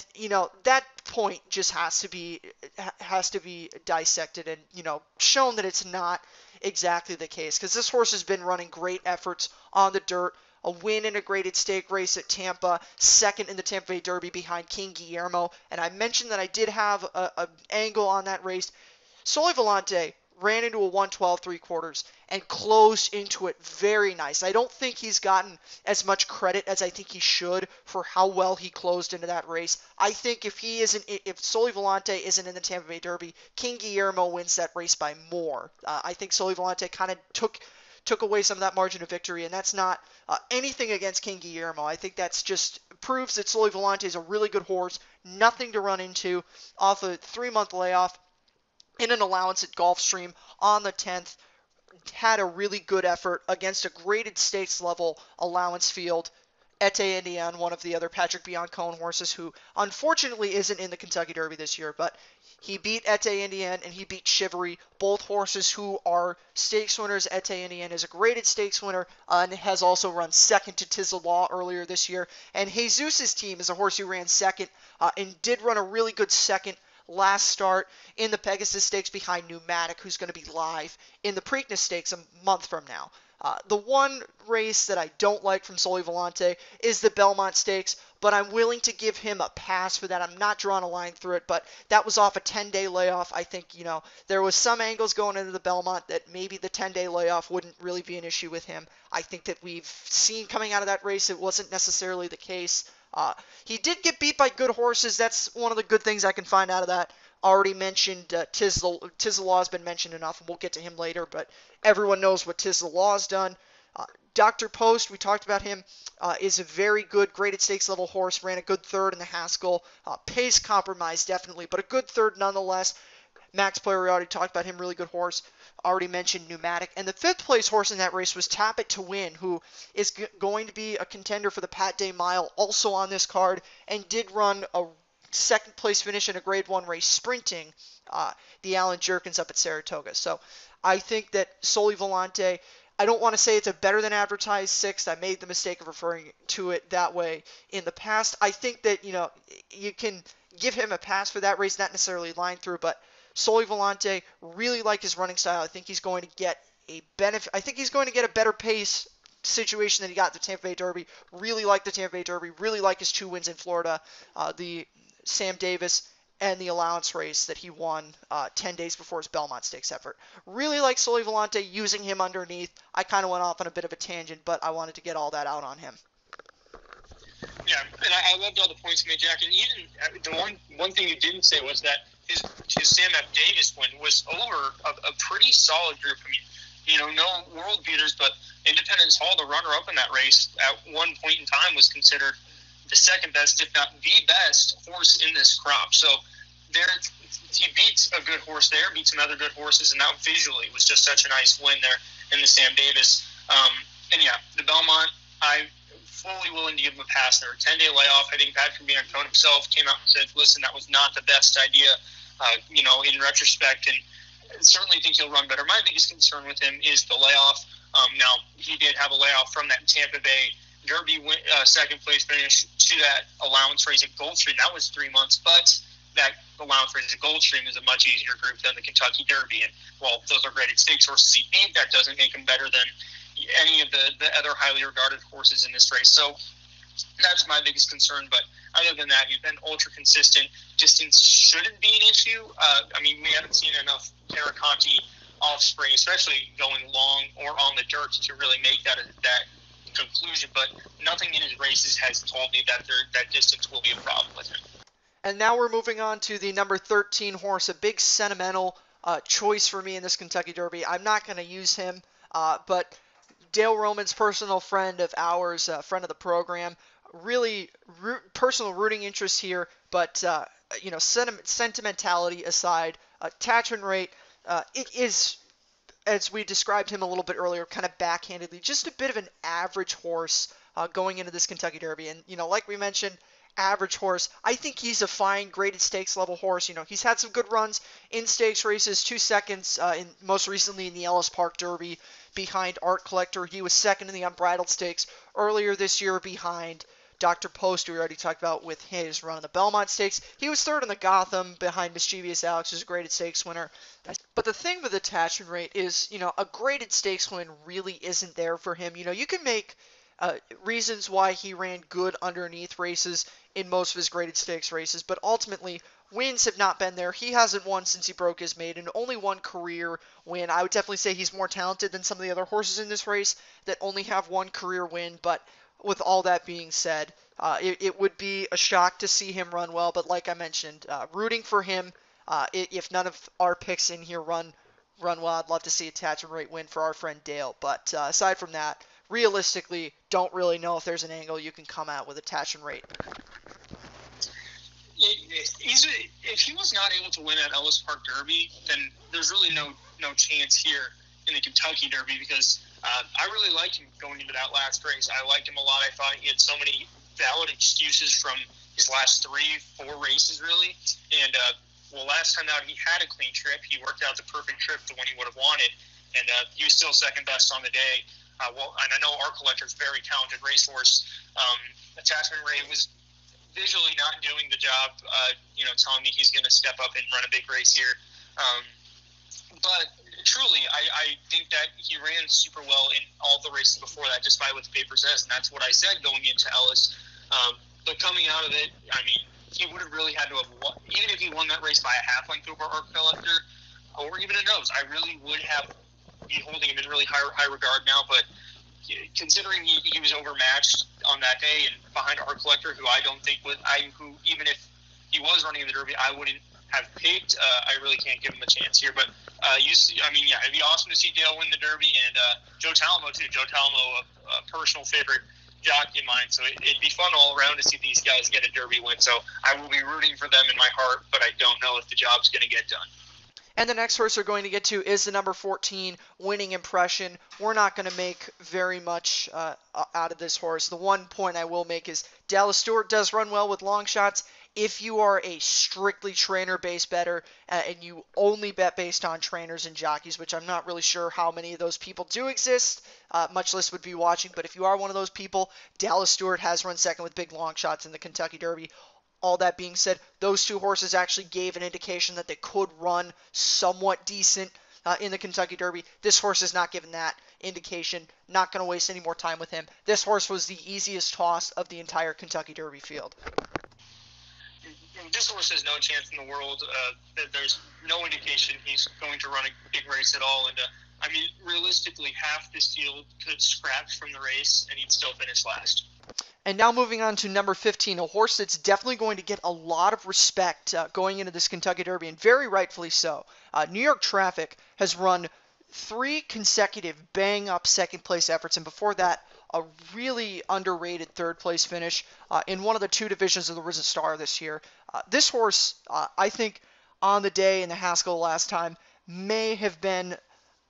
that point just has to be dissected and, shown that it's not exactly the case, because this horse has been running great efforts on the dirt. A win in a graded stake race at Tampa, second in the Tampa Bay Derby behind King Guillermo. And I mentioned that I did have an angle on that race. Soleil Vallante ran into a 112 3/4 and closed into it very nice. I don't think he's gotten as much credit as I think he should for how well he closed into that race. I think if Soleil Vallante isn't in the Tampa Bay Derby, King Guillermo wins that race by more. I think Soleil Vallante kind of took away some of that margin of victory, and that's not anything against King Guillermo. I think that's just proves that Soleil Vallante is a really good horse, nothing to run into off a 3-month layoff in an allowance at Gulfstream on the 10th. Had a really good effort against a graded stakes level allowance field. Ete Indian, one of the other Patrick Biancone horses, who unfortunately isn't in the Kentucky Derby this year, but he beat Ete Indian and he beat Chivalry, both horses who are stakes winners. Ete Indian is a graded stakes winner and has also run second to Tiz the Law earlier this year. And Jesus' team is a horse who ran second and did run a really good second last start in the Pegasus Stakes behind Pneumatic, who's going to be live in the Preakness Stakes a month from now. The one race that I don't like from Soleil Vallante is the Belmont Stakes, but I'm willing to give him a pass for that. I'm not drawing a line through it, but that was off a 10-day layoff. I think, there was some angles going into the Belmont that maybe the 10-day layoff wouldn't really be an issue with him. I think that we've seen coming out of that race, it wasn't necessarily the case. He did get beat by good horses. That's one of the good things I can find out of that. Already mentioned Tiz the Law has been mentioned enough, and we'll get to him later, but everyone knows what Tiz the Law has done. Dr. Post, we talked about him, is a very good graded stakes level horse, ran a good third in the Haskell. Pace compromise, definitely, but a good third nonetheless. Max Player, we already talked about him, really good horse. Already mentioned Pneumatic. And the 5th place horse in that race was Tap It to Win, who is going to be a contender for the Pat Day Mile, also on this card, and did run a 2nd place finish in a Grade 1 race sprinting the Alan Jerkins up at Saratoga. So I think that Soleil Vallante, I don't want to say it's a better than advertised 6th. I made the mistake of referring to it that way in the past. I think that, you can give him a pass for that race, not necessarily line through, but Soleil Vallante, really like his running style. I think he's going to get a benefit. I think he's going to get a better pace situation than he got at the Tampa Bay Derby. Really like the Tampa Bay Derby. Really like his 2 wins in Florida. The Sam Davis and the allowance race that he won 10 days before his Belmont Stakes effort. Really like Soleil Vallante, using him underneath. I kind of went off on a bit of a tangent, but I wanted to get all that out on him. Yeah, and I loved all the points you made, Jack. And even the one thing you didn't say was that his Sam F. Davis win was over a pretty solid group. I mean, no world beaters, but Independence Hall, the runner-up in that race, at one point in time was considered the second best, if not the best, horse in this crop. So he beats a good horse there, beats some other good horses, and that visually was just such a nice win there in the Sam Davis. And yeah, the Belmont, I'm fully willing to give him a pass there. 10-day layoff. I think Patrick Biancone himself came out and said, listen, that was not the best idea, in retrospect, and certainly think he'll run better. My biggest concern with him is the layoff. Now, he did have a layoff from that Tampa Bay Derby second place finish to that allowance race at Goldstream. That was 3 months, but that allowance race at Goldstream is a much easier group than the Kentucky Derby. And while those are graded stakes horses he beat, that doesn't make him better than any of the other highly regarded horses in this race. So that's my biggest concern. But other than that, he's been ultra consistent. Distance shouldn't be an issue. We haven't seen enough Terraconti offspring, especially going long or on the dirt, to really make that conclusion. But nothing in his races has told me that that distance will be a problem with him. And now we're moving on to the number 13 horse, a big sentimental choice for me in this Kentucky Derby. I'm not going to use him, but Dale Roman's personal friend of ours, friend of the program, really personal rooting interest here, but sentimentality aside, attachment rate, it is, as we described him a little bit earlier, kind of backhandedly, just a bit of an average horse going into this Kentucky Derby. And, like we mentioned, average horse. I think he's a fine graded stakes level horse. He's had some good runs in stakes races, 2 seconds, most recently in the Ellis Park Derby behind Art Collector. He was second in the Unbridled Stakes earlier this year behind Dr. Post, who we already talked about with his run in the Belmont Stakes. He was third in the Gotham behind Mischievous Alex, who's a graded stakes winner. But the thing with attachment rate is, a graded stakes win really isn't there for him. You can make reasons why he ran good underneath races in most of his graded stakes races, but ultimately wins have not been there. He hasn't won since he broke his maiden, only one career win. I would definitely say he's more talented than some of the other horses in this race that only have one career win, but with all that being said, it would be a shock to see him run well, but like I mentioned, rooting for him, if none of our picks in here run well, I'd love to see attachment rate win for our friend Dale, but aside from that, realistically, don't really know if there's an angle you can come at with attachment rate. If he was not able to win at Ellis Park Derby, then there's really no chance here in the Kentucky Derby, because I really liked him going into that last race. I liked him a lot. I thought he had so many valid excuses from his last 3-4 races, really. And, last time out, he had a clean trip. He worked out the perfect trip, the one he would have wanted. And he was still second best on the day. And I know our collector's very talented racehorse. Attachment rate was visually not doing the job, telling me he's going to step up and run a big race here. But truly, I think that he ran super well in all the races before that, despite what the paper says, and that's what I said going into Ellis. But coming out of it, he would have really had to have won, even if he won that race by a half length over Art Collector, or even a nose. I really would have be holding him in really high regard now, but considering he was overmatched on that day and behind Art Collector, who I don't think who even if he was running in the Derby, I wouldn't have picked. I really can't give him a chance here, but it'd be awesome to see Dale win the Derby, and Joe Talamo too. Joe Talamo, a personal favorite jockey of mine, so it'd be fun all around to see these guys get a Derby win. So I will be rooting for them in my heart, but I don't know if the job's going to get done. And the next horse we're going to get to is the number 14, Winning Impression. We're not going to make very much out of this horse. The one point I will make is Dallas Stewart does run well with long shots. If you are a strictly trainer-based bettor and you only bet based on trainers and jockeys, which I'm not really sure how many of those people do exist, much less would be watching, but if you are one of those people, Dallas Stewart has run second with big long shots in the Kentucky Derby. All that being said, those two horses actually gave an indication that they could run somewhat decent in the Kentucky Derby. This horse is not given that indication. Not going to waste any more time with him. This horse was the easiest toss of the entire Kentucky Derby field. this horse has no chance in the world. There's no indication he's going to run a big race at all. And I mean, realistically, half this field could scratch from the race, and he'd still finish last. And now moving on to number 15, a horse that's definitely going to get a lot of respect going into this Kentucky Derby, and very rightfully so. New York Traffic has run 3 consecutive bang-up second-place efforts, and before that, a really underrated third-place finish in one of the 2 divisions of the Risen Star this year. This horse, I think, on the day in the Haskell last time, may have been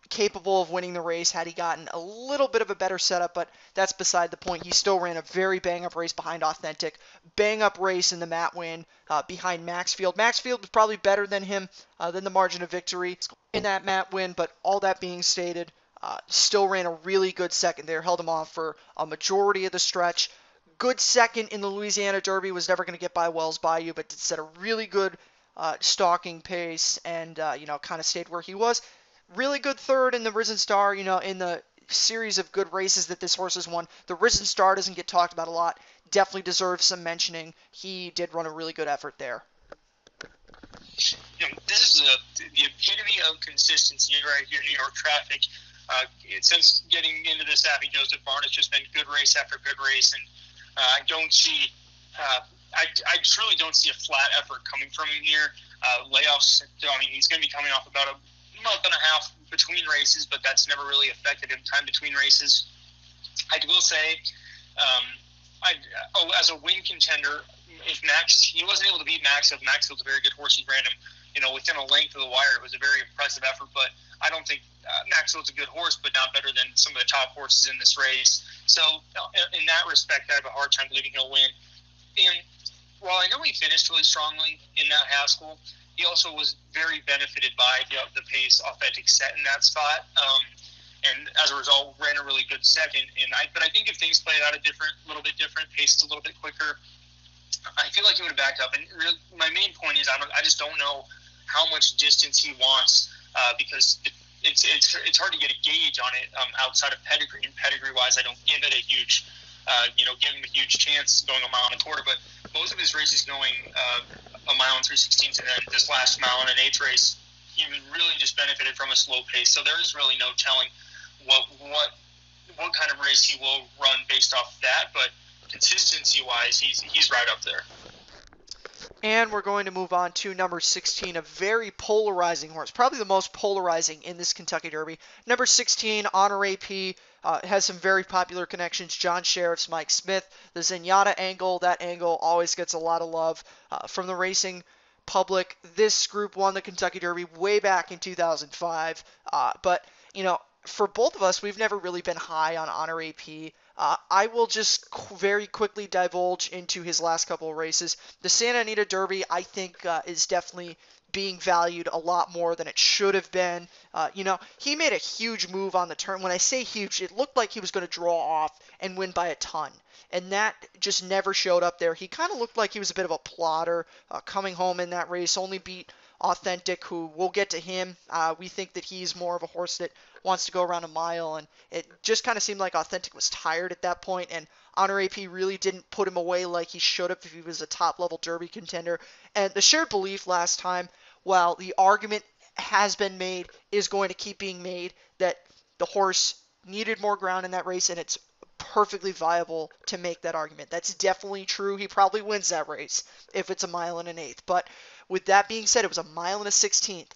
capable of winning the race had he gotten a little bit of a better setup, but that's beside the point. He still ran a very bang-up race behind Authentic, bang-up race in the Matt win behind Maxfield. Maxfield was probably better than him than the margin of victory in that Matt win, but all that being stated, still ran a really good second there, held him off for a majority of the stretch. Good second in the Louisiana Derby, was never going to get by Wells Bayou, but set a really good stalking pace and, kind of stayed where he was. Really good third in the Risen Star, in the series of good races that this horse has won. The Risen Star doesn't get talked about a lot. Definitely deserves some mentioning. He did run a really good effort there. This is the epitome of consistency right here, New York Traffic. Since getting into the Savvy Joseph barn, it's just been good race after good race, and I don't see, I truly don't see a flat effort coming from him here. Layoffs, I mean, he's going to be coming off about a month and a half between races, but that's never really affected him time between races. I will say, as a win contender, if he wasn't able to beat Maxfield. Maxfield's a very good horse. He ran him, within a length of the wire. It was a very impressive effort, but I don't think Maxfield's a good horse, but not better than some of the top horses in this race. So in that respect, I have a hard time believing he'll win. And while I know he finished really strongly in that Haskell, he also was very benefited by the pace Authentic set in that spot, and as a result ran a really good second. But I think if things played out a little bit different, paced a little bit quicker, I feel like he would have backed up. And really, my main point is I just don't know how much distance he wants because it's hard to get a gauge on it outside of pedigree. And pedigree-wise, I don't give it a huge, give him a huge chance going a mile and a quarter. But both of his races going a mile and 3/16, and then this last mile and an eighth race, he really just benefited from a slow pace. So there is really no telling what kind of race he will run based off of that. But consistency-wise, he's right up there. And we're going to move on to number 16, a very polarizing horse, probably the most polarizing in this Kentucky Derby. Number 16, Honor AP, has some very popular connections. John Sheriff's Mike Smith, the Zenyatta angle, that angle always gets a lot of love from the racing public. This group won the Kentucky Derby way back in 2005, but, for both of us, we've never really been high on Honor AP. I will just very quickly divulge into his last couple of races. The Santa Anita Derby, I think, is definitely being valued a lot more than it should have been. He made a huge move on the turn. When I say huge, it looked like he was going to draw off and win by a ton. And that just never showed up there. He kind of looked like he was a bit of a plodder coming home in that race, only beat Authentic, who we'll get to him. We think that he's more of a horse that wants to go around a mile, and it just kind of seemed like Authentic was tired at that point, and Honor AP really didn't put him away like he should have if he was a top-level Derby contender. And the shared belief last time, while the argument has been made, is going to keep being made that the horse needed more ground in that race, and it's perfectly viable to make that argument. That's definitely true. He probably wins that race if it's a mile and an eighth. But with that being said, it was a mile and a 16th.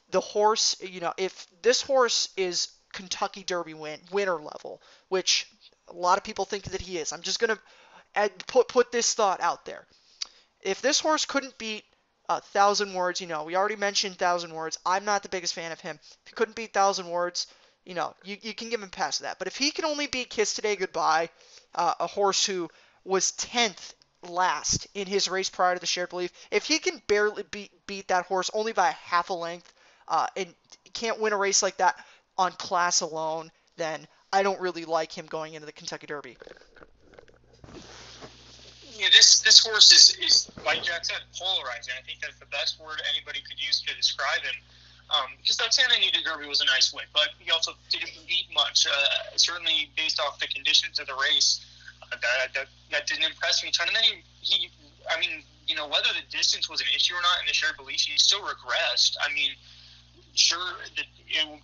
The horse, if this horse is Kentucky Derby winner level, which a lot of people think that he is, I'm just going to put this thought out there. If this horse couldn't beat 1,000 Words, we already mentioned 1,000 Words. I'm not the biggest fan of him. If he couldn't beat 1,000 Words, you can give him past that. But if he can only beat Kiss Today Goodbye, a horse who was 10th last in his race prior to the shared belief, if he can barely beat that horse only by half a length, and can't win a race like that on class alone, then I don't really like him going into the Kentucky Derby. Yeah, this horse is, like Jack said, polarizing. I think that's the best word anybody could use to describe him. Because that Santa Anita Derby was a nice win, but he also didn't beat much. Certainly based off the conditions of the race, that didn't impress me a ton. And then he I mean, whether the distance was an issue or not in the shared beliefs, he still regressed. I mean, sure, it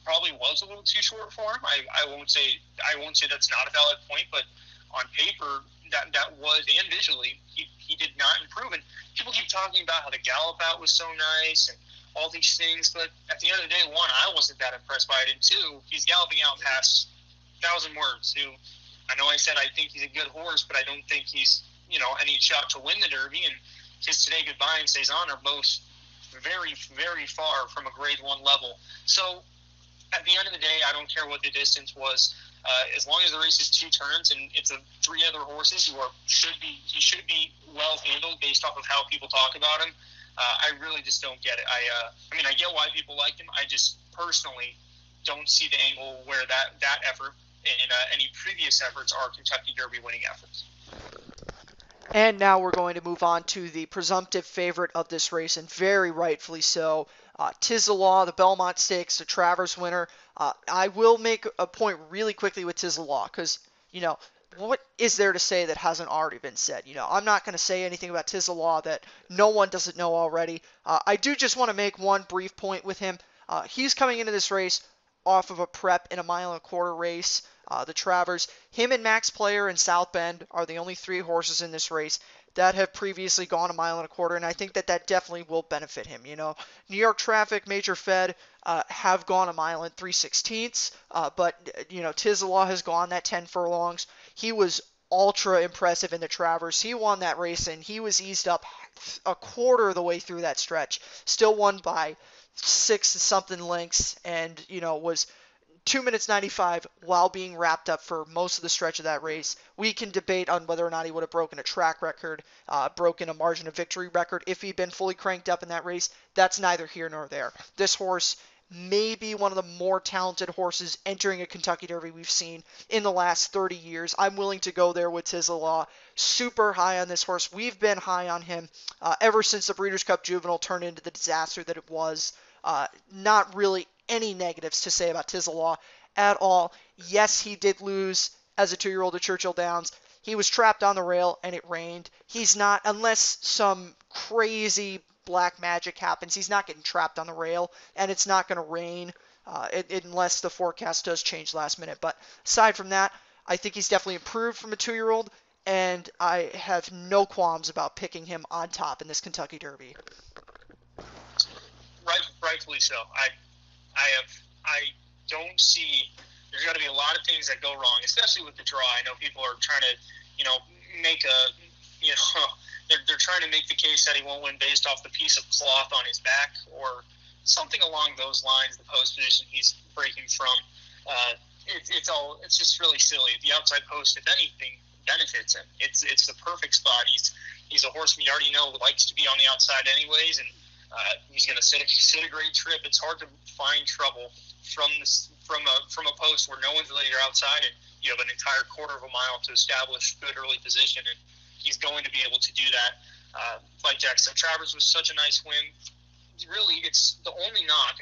probably was a little too short for him. I won't say that's not a valid point, but on paper, that was, and visually, he did not improve. And people keep talking about how the gallop out was so nice and all these things, but at the end of the day, one, I wasn't that impressed by it, and two, he's galloping out past 1,000 words, who I know I said I think he's a good horse, but I don't think he's, any shot to win the Derby, and his Today Goodbye and Cezanne are both very, very far from a grade 1 level. So at the end of the day, I don't care what the distance was. As long as the race is 2 turns and it's 3 other horses he should be well handled based off of how people talk about him. I really just don't get it. I mean, I get why people like him. I just personally don't see the angle where that effort and any previous efforts are Kentucky Derby winning efforts. And now we're going to move on to the presumptive favorite of this race, and very rightfully so. 'Tis the Law, the Belmont Stakes, the Travers winner. I will make a point really quickly with 'Tis the Law, because, what is there to say that hasn't already been said? I'm not going to say anything about 'Tis the Law that no one doesn't know already. I do just want to make one brief point with him. He's coming into this race off of a prep in a 1.25 mile race. The Travers, him and Max Player and South Bend are the only 3 horses in this race that have previously gone a 1.25 miles, and I think that definitely will benefit him. New York Traffic, Major Fed have gone a 1 3/16, but 'Tis the Law has gone that 10 furlongs. He was ultra impressive in the Travers. He won that race, and he was eased up a quarter of the way through that stretch. Still won by 6-something lengths, and was 2 minutes 95 while being wrapped up for most of the stretch of that race. We can debate on whether or not he would have broken a track record, broken a margin of victory record if he'd been fully cranked up in that race. That's neither here nor there. This horse may be one of the more talented horses entering a Kentucky Derby we've seen in the last 30 years. I'm willing to go there with 'Tis the Law. Super high on this horse. We've been high on him ever since the Breeders' Cup Juvenile turned into the disaster that it was. Not really any negatives to say about 'Tis the Law at all. Yes, he did lose as a 2-year-old at Churchill Downs. He was trapped on the rail and it rained. He's not, unless some crazy black magic happens, he's not getting trapped on the rail, and it's not going to rain unless the forecast does change last minute. But aside from that, I think he's definitely improved from a 2-year-old, and I have no qualms about picking him on top in this Kentucky Derby. Rightfully so. I don't see. There's got to be a lot of things that go wrong, especially with the draw. I know people are trying to, make they're trying to make the case that he won't win based off the piece of cloth on his back or something along those lines. The post position he's breaking from. It's just really silly. The outside post, if anything, benefits him. It's the perfect spot. He's a horseman you already know likes to be on the outside anyways, and he's going to sit a great trip. It's hard to find trouble from a post where no one's really outside, and you have an entire quarter of a mile to establish good early position, and he's going to be able to do that. Like Jack said, Travers was such a nice win. Really, it's the only knock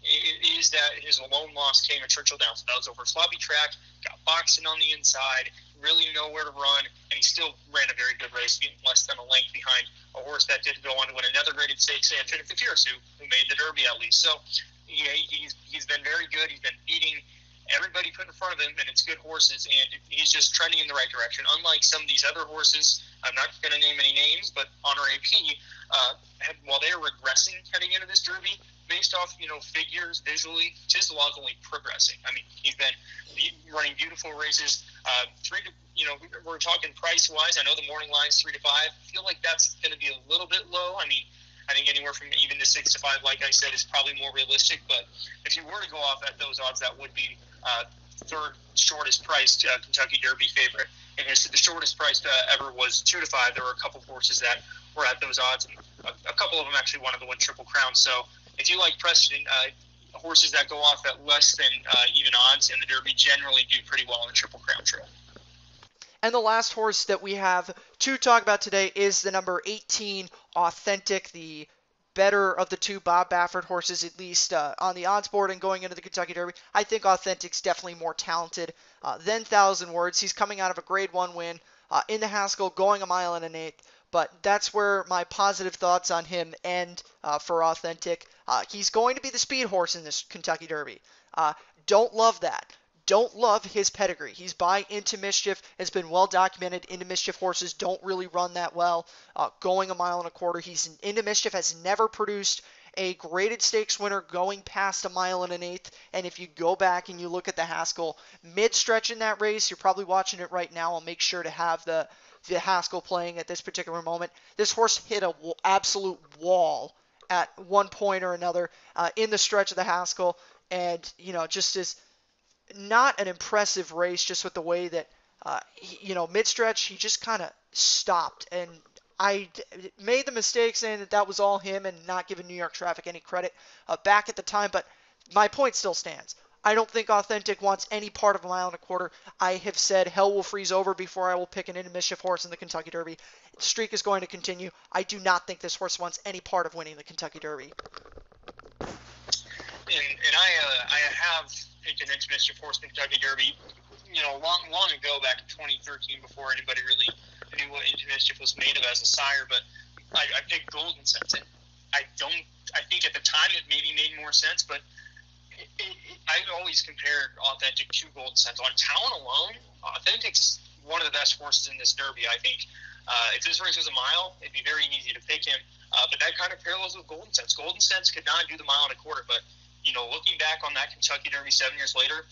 is that his lone loss came at Churchill Downs. That was over a sloppy track, got boxing on the inside, really nowhere to run, and he still ran a very good race, being less than a length behind a horse that did go on to win another graded stakes, Anthony Fierce, who made the Derby at least. So he's been very good. He's been beating everybody put in front of him, and it's good horses, and he's just trending in the right direction. Unlike some of these other horses, I'm not going to name any names, but Honor AP, while they were regressing heading into this Derby, based off, figures, visually, 'Tis the Law is only progressing. I mean, he's been running beautiful races. We're talking price-wise. I know the morning line's 3 to 5. I feel like that's going to be a little bit low. I mean, I think anywhere from even to 6 to 5, like I said, is probably more realistic. But if you were to go off at those odds, that would be third shortest priced Kentucky Derby favorite. And the shortest priced ever was 2 to 5. There were a couple of horses that were at those odds, and a couple of them actually wanted to win Triple Crown. So if you like precedent, horses that go off at less than even odds in the Derby generally do pretty well in the Triple Crown trail. And the last horse that we have to talk about today is the number 18, Authentic, the better of the 2 Bob Baffert horses, at least on the odds board and going into the Kentucky Derby. I think Authentic's definitely more talented than 1,000 Words. He's coming out of a Grade 1 win in the Haskell, going 1 1/8 miles. But that's where my positive thoughts on him end for Authentic. He's going to be the speed horse in this Kentucky Derby. Don't love that. Don't love his pedigree. He's by Into Mischief. It's been well documented. Into Mischief horses don't really run that well. Going a mile and a quarter. Into Mischief has never produced a graded stakes winner going past a mile and an eighth. And if you go back and you look at the Haskell mid-stretch in that race, you're probably watching it right now. I'll make sure to have the Haskell playing at this particular moment. This horse hit an absolute wall at one point or another in the stretch of the Haskell. And, just is not an impressive race, just with the way that, mid-stretch, he just kind of stopped. And I made the mistake saying that was all him and not giving New York Traffic any credit back at the time. But my point still stands. I don't think Authentic wants any part of a mile and a quarter. I have said hell will freeze over before I will pick an Into Mischief horse in the Kentucky Derby. The streak is going to continue. I do not think this horse wants any part of winning the Kentucky Derby. And I have picked an Into Mischief horse in the Kentucky Derby, long ago, back in 2013, before anybody really knew what Into Mischief was made of as a sire. But I picked Golden Sense. And I think at the time it maybe made more sense, but I always compared Authentic to Golden Sense. On talent alone, Authentic's one of the best horses in this Derby. I think if this race was a mile, it'd be very easy to pick him. But that kind of parallels with Golden Sense. Golden Sense could not do the mile and a quarter, but looking back on that Kentucky Derby 7 years later,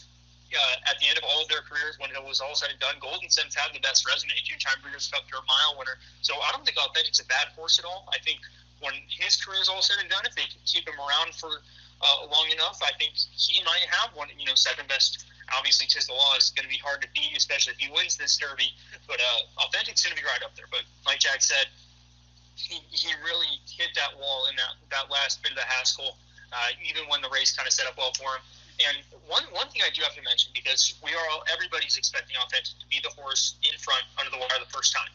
at the end of all of their careers, when it was all said and done, Golden Sense had the best resume, 2-time Breeders' Cup Dirt Mile winner. So I don't think Authentic's a bad horse at all. I think when his career is all said and done, if they can keep him around for long enough, I think he might have one, second best. Obviously, Tiz the Law is going to be hard to beat, especially if he wins this Derby. But Authentic's going to be right up there. But like Jack said, he really hit that wall in that last bit of the Haskell, even when the race kind of set up well for him. And one thing I do have to mention, because everybody's expecting Authentic to be the horse in front under the wire the first time.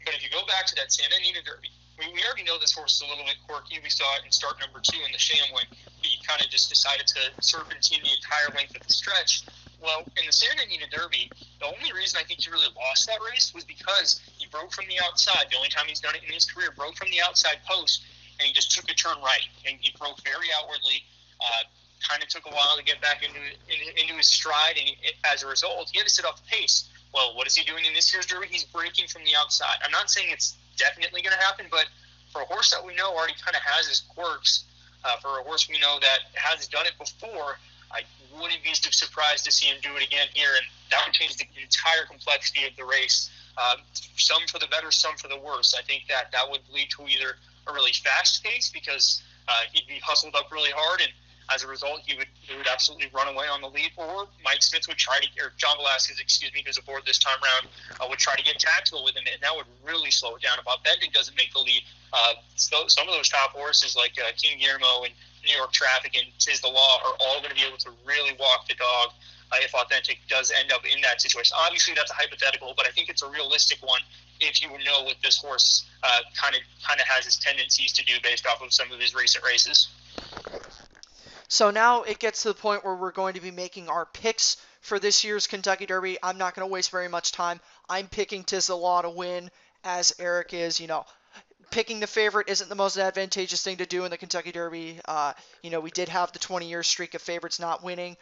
But if you go back to that Santa Anita Derby, we already know this horse is a little bit quirky. We saw it in start number 2 in the Sham when he kind of just decided to serpentine the entire length of the stretch. Well, in the Santa Anita Derby, the only reason I think he really lost that race was because he broke from the outside. The only time he's done it in his career, broke from the outside post, and he just took a turn right. And he broke very outwardly, kind of took a while to get back into his stride, and as a result, he had to sit off the pace. Well, what is he doing in this year's Derby? He's breaking from the outside. I'm not saying it's definitely going to happen, but for a horse that we know already kind of has his quirks, for a horse we know that has done it before, I wouldn't be surprised to see him do it again here, and that would change the entire complexity of the race. Some for the better, some for the worse. I think that would lead to either a really fast pace because he'd be hustled up really hard, and as a result, he would absolutely run away on the lead, or Mike Smith would try to, or John Velasquez, who's aboard this time around, would try to get tactical with him, and that would really slow it down. If Authentic doesn't make the lead, some of those top horses like King Guillermo and New York Traffic and Tiz the Law are all going to be able to really walk the dog if Authentic does end up in that situation. Obviously, that's a hypothetical, but I think it's a realistic one if you know what this horse kind of has his tendencies to do based off of some of his recent races. So now it gets to the point where we're going to be making our picks for this year's Kentucky Derby. I'm not going to waste very much time. I'm picking Tiz the Law to win, as Eric is. Picking the favorite isn't the most advantageous thing to do in the Kentucky Derby. We did have the 20-year streak of favorites not winning.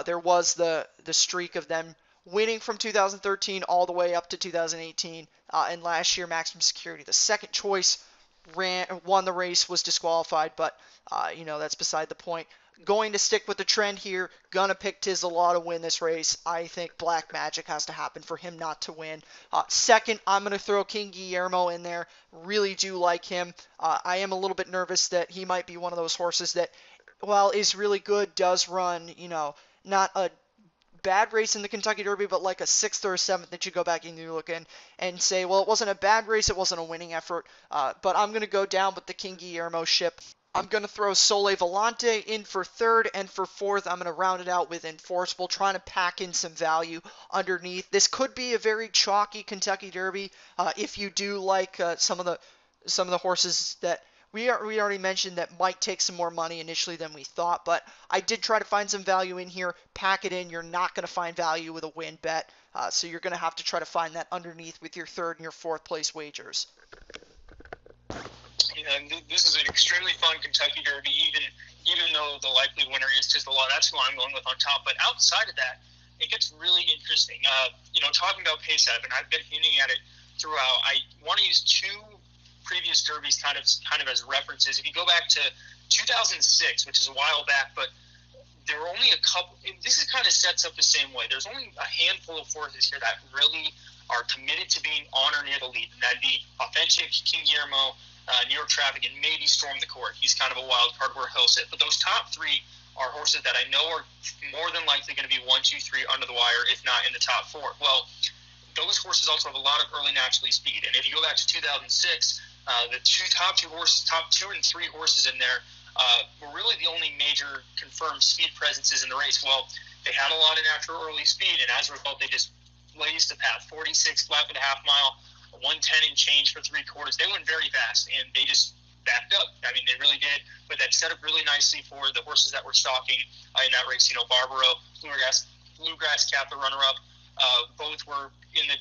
There was the streak of them winning from 2013 all the way up to 2018. And last year, Maximum Security, the second choice, won the race, was disqualified. But, that's beside the point. Going to stick with the trend here. Gonna pick Tiz the Law to win this race. I think Black Magic has to happen for him not to win. Second, I'm gonna throw King Guillermo in there. Really do like him. I am a little bit nervous that he might be one of those horses that, while is really good, does run, not a bad race in the Kentucky Derby, but like a 6th or a 7th that you go back and you look in and say, well, it wasn't a bad race, it wasn't a winning effort. But I'm gonna go down with the King Guillermo ship. I'm going to throw Soleil Vallante in for 3rd, and for 4th, I'm going to round it out with Enforceable, trying to pack in some value underneath. This could be a very chalky Kentucky Derby if you do like some of the horses that we already mentioned that might take some more money initially than we thought, but I did try to find some value in here. Pack it in. You're not going to find value with a win bet, so you're going to have to try to find that underneath with your 3rd and your 4th place wagers. and this is an extremely fun Kentucky Derby, even though the likely winner is Tiz the Law. That's who I'm going with on top. But outside of that, it gets really interesting. Talking about pace up, and I've been hinting at it throughout. I want to use two previous derbies kind of as references. If you go back to 2006, which is a while back, but there were only a couple. This is kind of sets up the same way. There's only a handful of horses here that really are committed to being on or near the lead, and that'd be Authentic, King Guillermo, New York Traffic, and maybe Storm the Court. He's kind of a wild card where he'll sit. But those top three are horses that I know are more than likely going to be 1, 2, 3 under the wire, if not in the top 4. Well, those horses also have a lot of early naturally speed. And if you go back to 2006, the top two and three horses in there were really the only major confirmed speed presences in the race. Well, they had a lot of natural early speed, and as a result, they just blazed the path. 46 lap and a half mile, 110 and change for 3/4. They went very fast, and they just backed up. I mean, they really did. But that set up really nicely for the horses that were stalking in that race. Barbaro, Bluegrass Cap, the runner-up, both were in the,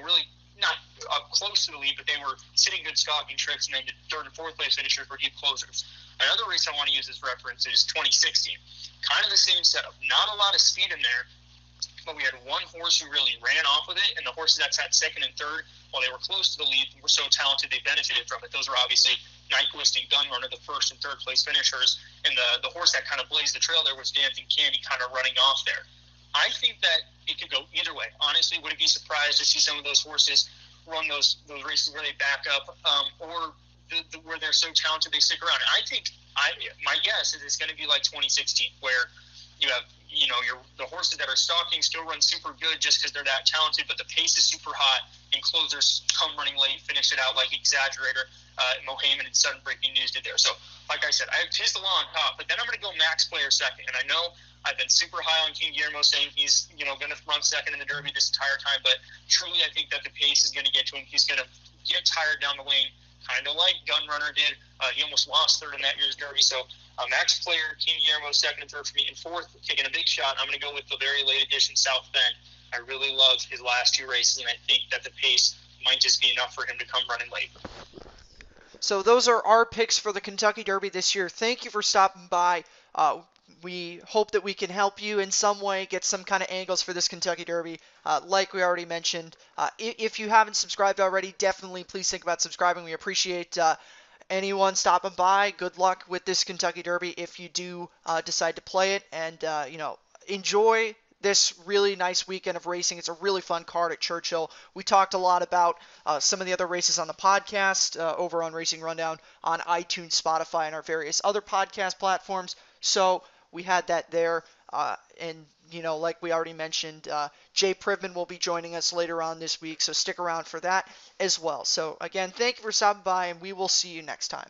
really not up close to the lead, but they were sitting good stalking tricks, and then the third and fourth place finishers were deep closers. Another race I want to use as reference is 2016. Kind of the same setup. Not a lot of speed in there, but we had one horse who really ran off with it, and the horses that sat second and third, while they were close to the lead, were so talented they benefited from it. Those were obviously Nyquist and Gunrunner, the first and third place finishers, and the horse that kind of blazed the trail there was Dancing Candy kind of running off there. I think that it could go either way. Honestly, wouldn't be surprised to see some of those horses run those races where they back up, or where they're so talented they stick around. And I think my guess is it's going to be like 2016, where you have the horses that are stalking still run super good just because they're that talented, but the pace is super hot, and closers come running late, finish it out like Exaggerator, Mohamed, and Sudden Breaking News did there. So, like I said, I have Tiz the Law on top, but then I'm going to go Max Player second. And I know I've been super high on King Guillermo, saying he's going to run second in the Derby this entire time, but truly I think that the pace is going to get to him. He's going to get tired down the lane, kind of like Gunrunner did. He almost lost third in that year's Derby. So Max Player, King Guillermo second and third for me. And fourth, taking a big shot, I'm going to go with the very late edition South Bend. I really love his last two races, and I think that the pace might just be enough for him to come running late. So those are our picks for the Kentucky Derby this year. Thank you for stopping by. We hope that we can help you in some way, get some kind of angles for this Kentucky Derby. Like we already mentioned, if you haven't subscribed already, definitely please think about subscribing. We appreciate anyone stopping by. Good luck with this Kentucky Derby if you do decide to play it, and enjoy this really nice weekend of racing. It's a really fun card at Churchill. We talked a lot about some of the other races on the podcast over on Racing Rundown on iTunes, Spotify, and our various other podcast platforms. So we had that there. And, like we already mentioned, Jay Privman will be joining us later on this week. So stick around for that as well. So, again, thank you for stopping by, and we will see you next time.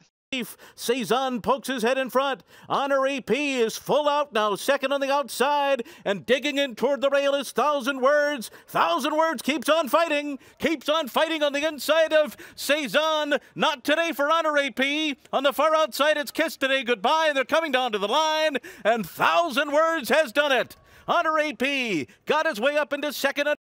Cezanne pokes his head in front. Honor AP is full out now, second on the outside, and digging in toward the rail is Thousand Words. Thousand Words keeps on fighting on the inside of Cezanne. Not today for Honor AP. On the far outside, it's Kiss Today Goodbye. They're coming down to the line, and Thousand Words has done it. Honor AP got his way up into second.